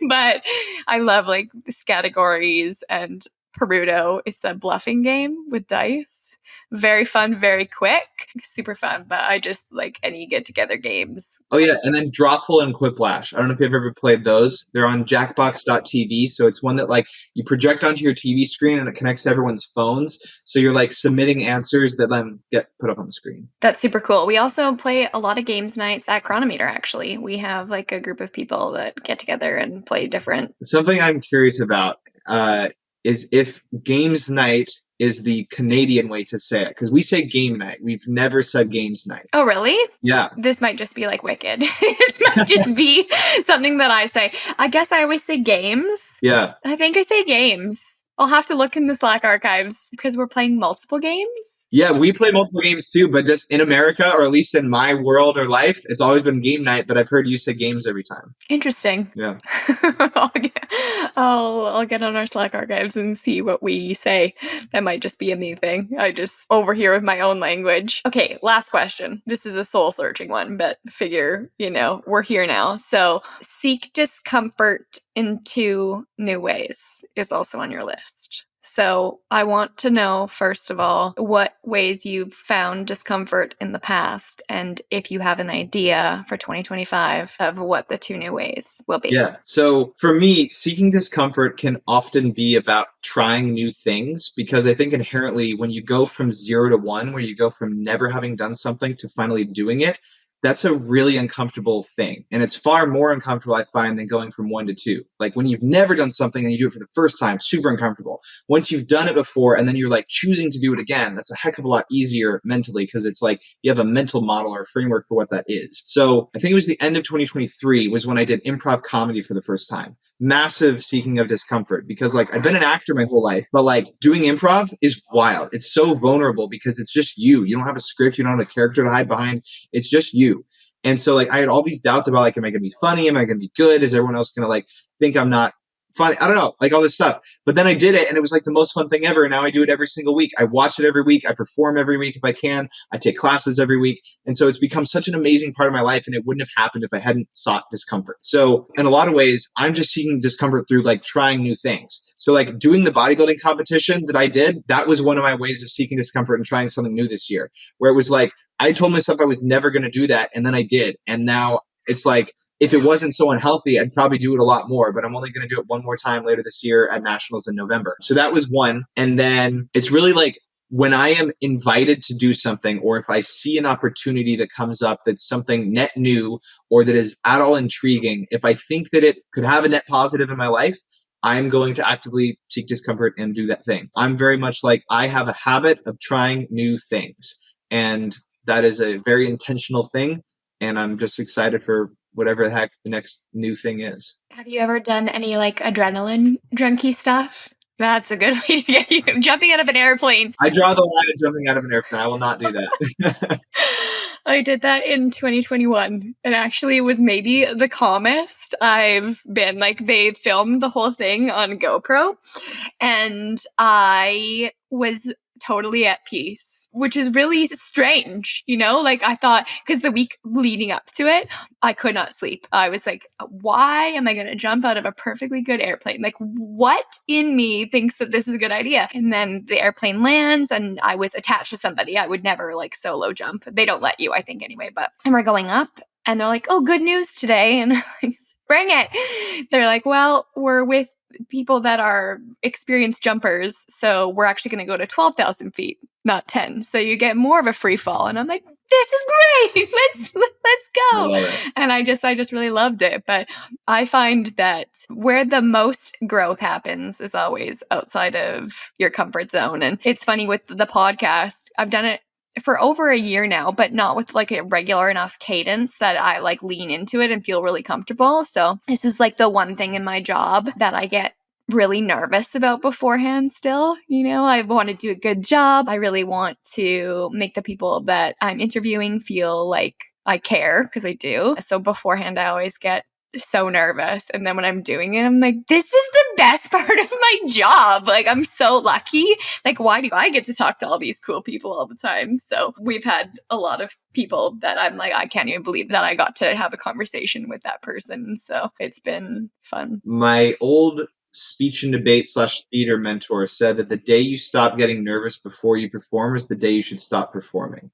But I love like these categories and Perudo. It's a bluffing game with dice. Very fun, very quick, super fun. But I just like any get-together games. Oh yeah, and then Drawful and Quiplash. I don't know if you've ever played those. They're on Jackbox.tv, so it's one that like you project onto your TV screen and it connects to everyone's phones. So you're like submitting answers that then get put up on the screen. That's super cool. We also play a lot of games nights at Chronometer. Actually, we have like a group of people that get together and play different. Something I'm curious about is if games night is the Canadian way to say it, because we say game night. We've never said games night. Oh, really? Yeah. This might just be like Wicked. This might just be something that I say. I guess I always say games. Yeah. I think I say games. I'll have to look in the Slack archives because we're playing multiple games. Yeah, we play multiple games too, but just in America, or at least in my world or life, it's always been game night, but I've heard you say games every time. Interesting. Yeah. I'll get on our Slack archives and see what we say. That might just be a me thing. I just over here with my own language. Okay, last question. This is a soul searching one, but figure, we're here now. So seek discomfort in 2 new ways is also on your list. So I want to know, first of all, what ways you've found discomfort in the past, and if you have an idea for 2025 of what the 2 new ways will be. Yeah. So for me, seeking discomfort can often be about trying new things, because I think inherently when you go from 0 to 1, where you go from never having done something to finally doing it, that's a really uncomfortable thing. And it's far more uncomfortable, I find, than going from 1 to 2. Like when you've never done something and you do it for the first time, super uncomfortable. Once you've done it before and then you're like choosing to do it again, that's a heck of a lot easier mentally, because it's like you have a mental model or a framework for what that is. So I think it was the end of 2023 was when I did improv comedy for the first time. Massive seeking of discomfort, because like I've been an actor my whole life, but like doing improv is wild. It's so vulnerable because it's just you. You don't have a script. You don't have a character to hide behind. It's just you. And so like I had all these doubts about like, am I going to be funny? Am I going to be good? Is everyone else going to like think I'm not funny? I don't know, like all this stuff. But then I did it and it was like the most fun thing ever. And now I do it every single week. I watch it every week. I perform every week if I can. I take classes every week. And so it's become such an amazing part of my life, and it wouldn't have happened if I hadn't sought discomfort. So in a lot of ways, I'm just seeking discomfort through like trying new things. So like doing the bodybuilding competition that I did, that was one of my ways of seeking discomfort and trying something new this year, where it was like, I told myself I was never going to do that. And then I did. And now it's like, if it wasn't so unhealthy, I'd probably do it a lot more, but I'm only going to do it one more time later this year at Nationals in November. So that was one. And then it's really like when I am invited to do something, or if I see an opportunity that comes up that's something net new or that is at all intriguing, if I think that it could have a net positive in my life, I'm going to actively seek discomfort and do that thing. I'm very much like, I have a habit of trying new things. And that is a very intentional thing. And I'm just excited for whatever the heck the next new thing is. Have you ever done any like adrenaline junkie stuff? That's a good way to get you jumping out of an airplane. I draw the line of jumping out of an airplane. I will not do that. I did that in 2021. And actually it was maybe the calmest I've been. Like they filmed the whole thing on GoPro and I was totally at peace, which is really strange, you know? Like I thought, because the week leading up to it, I could not sleep. I was like, why am I going to jump out of a perfectly good airplane? Like what in me thinks that this is a good idea? And then the airplane lands and I was attached to somebody. I would never like solo jump. They don't let you, I think anyway, and we're going up and they're like, oh, good news today. And I'm like, bring it. They're like, well, we're with people that are experienced jumpers, so we're actually going to go to 12,000 feet, not 10. So you get more of a free fall. And I'm like, this is great. Let's go. And I just really loved it. But I find that where the most growth happens is always outside of your comfort zone. And it's funny with the podcast, I've done it for over a year now, but not with like a regular enough cadence that I like lean into it and feel really comfortable. So this is like the one thing in my job that I get really nervous about beforehand still. You know, I want to do a good job. I really want to make the people that I'm interviewing feel like I care, because I do. So beforehand, I always get so nervous. And then when I'm doing it, I'm like, this is the best part of my job. Like, I'm so lucky. Like, why do I get to talk to all these cool people all the time? So we've had a lot of people that I'm like, I can't even believe that I got to have a conversation with that person. So it's been fun. My old speech and debate / theater mentor said that the day you stop getting nervous before you perform is the day you should stop performing.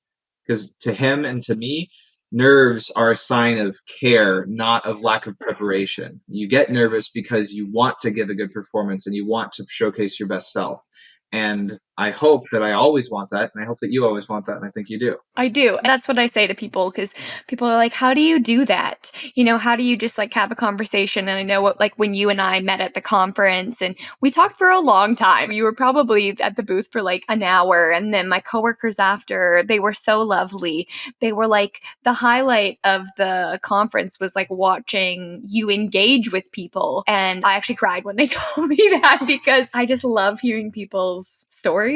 Because to him and to me, nerves are a sign of care, not of lack of preparation. You get nervous because you want to give a good performance and you want to showcase your best self. And I hope that I always want that. And I hope that you always want that. And I think you do. I do. That's what I say to people, because people are like, how do you do that? You know, how do you just like have a conversation? And I know what, like when you and I met at the conference and we talked for a long time, you were probably at the booth for like an hour. And then my coworkers after, they were so lovely. They were like, the highlight of the conference was like watching you engage with people. And I actually cried when they told me that, because I just love hearing people's stories.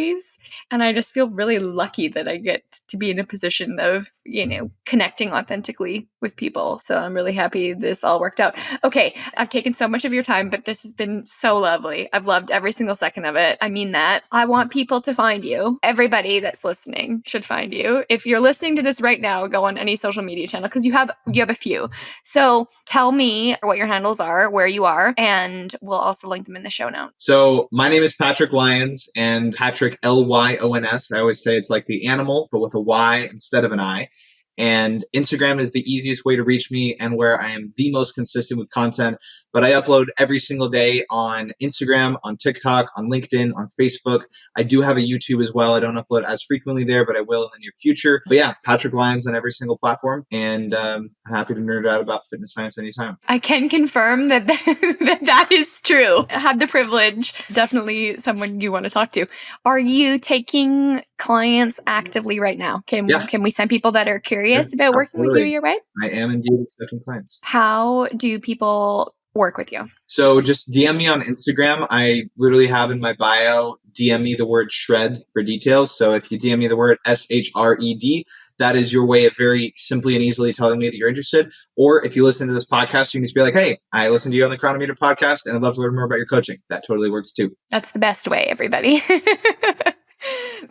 And I just feel really lucky that I get to be in a position of, you know, connecting authentically with people. So I'm really happy this all worked out. Okay, I've taken so much of your time, but this has been so lovely. I've loved every single second of it. I mean that. I want people to find you. Everybody that's listening should find you. If you're listening to this right now, go on any social media channel, because you have a few. So tell me what your handles are, where you are, and we'll also link them in the show notes. So my name is Patrick Lyons, and Patrick Lyons. I always say it's like the animal, but with a Y instead of an I. And Instagram is the easiest way to reach me and where I am the most consistent with content. But I upload every single day on Instagram, on TikTok, on LinkedIn, on Facebook. I do have a YouTube as well. I don't upload as frequently there, but I will in the near future. But yeah, Patrick Lyons on every single platform. And I'm happy to nerd out about fitness science anytime. I can confirm that that is true. I had the privilege. Definitely someone you want to talk to. Are you taking clients actively right now? Can we send people that are curious about working with you your way? I am indeed accepting clients. How do people work with you? So just DM me on Instagram. I literally have in my bio, DM me the word shred for details. So if you DM me the word SHRED, that is your way of very simply and easily telling me that you're interested. Or if you listen to this podcast, you can just be like, hey, I listened to you on the Chronometer podcast and I'd love to learn more about your coaching. That totally works too. That's the best way, everybody.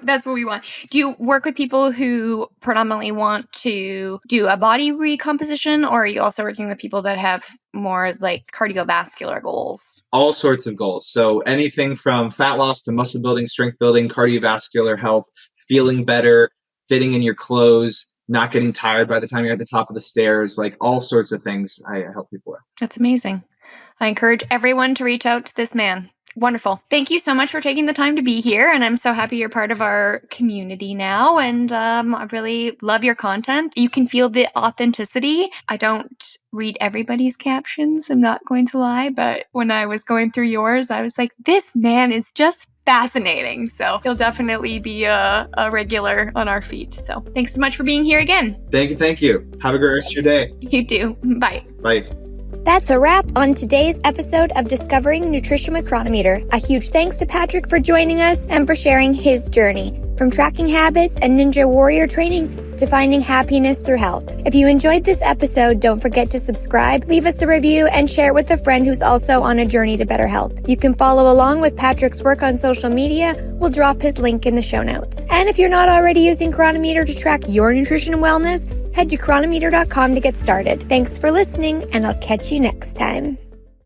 That's what we want. Do you work with people who predominantly want to do a body recomposition, or are you also working with people that have more like cardiovascular goals? All sorts of goals. So anything from fat loss to muscle building, strength building, cardiovascular health, feeling better, fitting in your clothes, not getting tired by the time you're at the top of the stairs, like all sorts of things I help people with. That's amazing. I encourage everyone to reach out to this man. Wonderful. Thank you so much for taking the time to be here. And I'm so happy you're part of our community now. And I really love your content. You can feel the authenticity. I don't read everybody's captions, I'm not going to lie. But when I was going through yours, I was like, this man is just fascinating. So he'll definitely be a regular on our feed. So thanks so much for being here again. Thank you. Have a great rest of your day. You too. Bye. Bye. That's a wrap on today's episode of Discovering Nutrition with Chronometer. A huge thanks to Patrick for joining us and for sharing his journey, from tracking habits and ninja warrior training to finding happiness through health. If you enjoyed this episode, don't forget to subscribe, leave us a review, and share it with a friend who's also on a journey to better health. You can follow along with Patrick's work on social media. We'll drop his link in the show notes. And if you're not already using Chronometer to track your nutrition and wellness, head to chronometer.com to get started. Thanks for listening, and I'll catch you next time.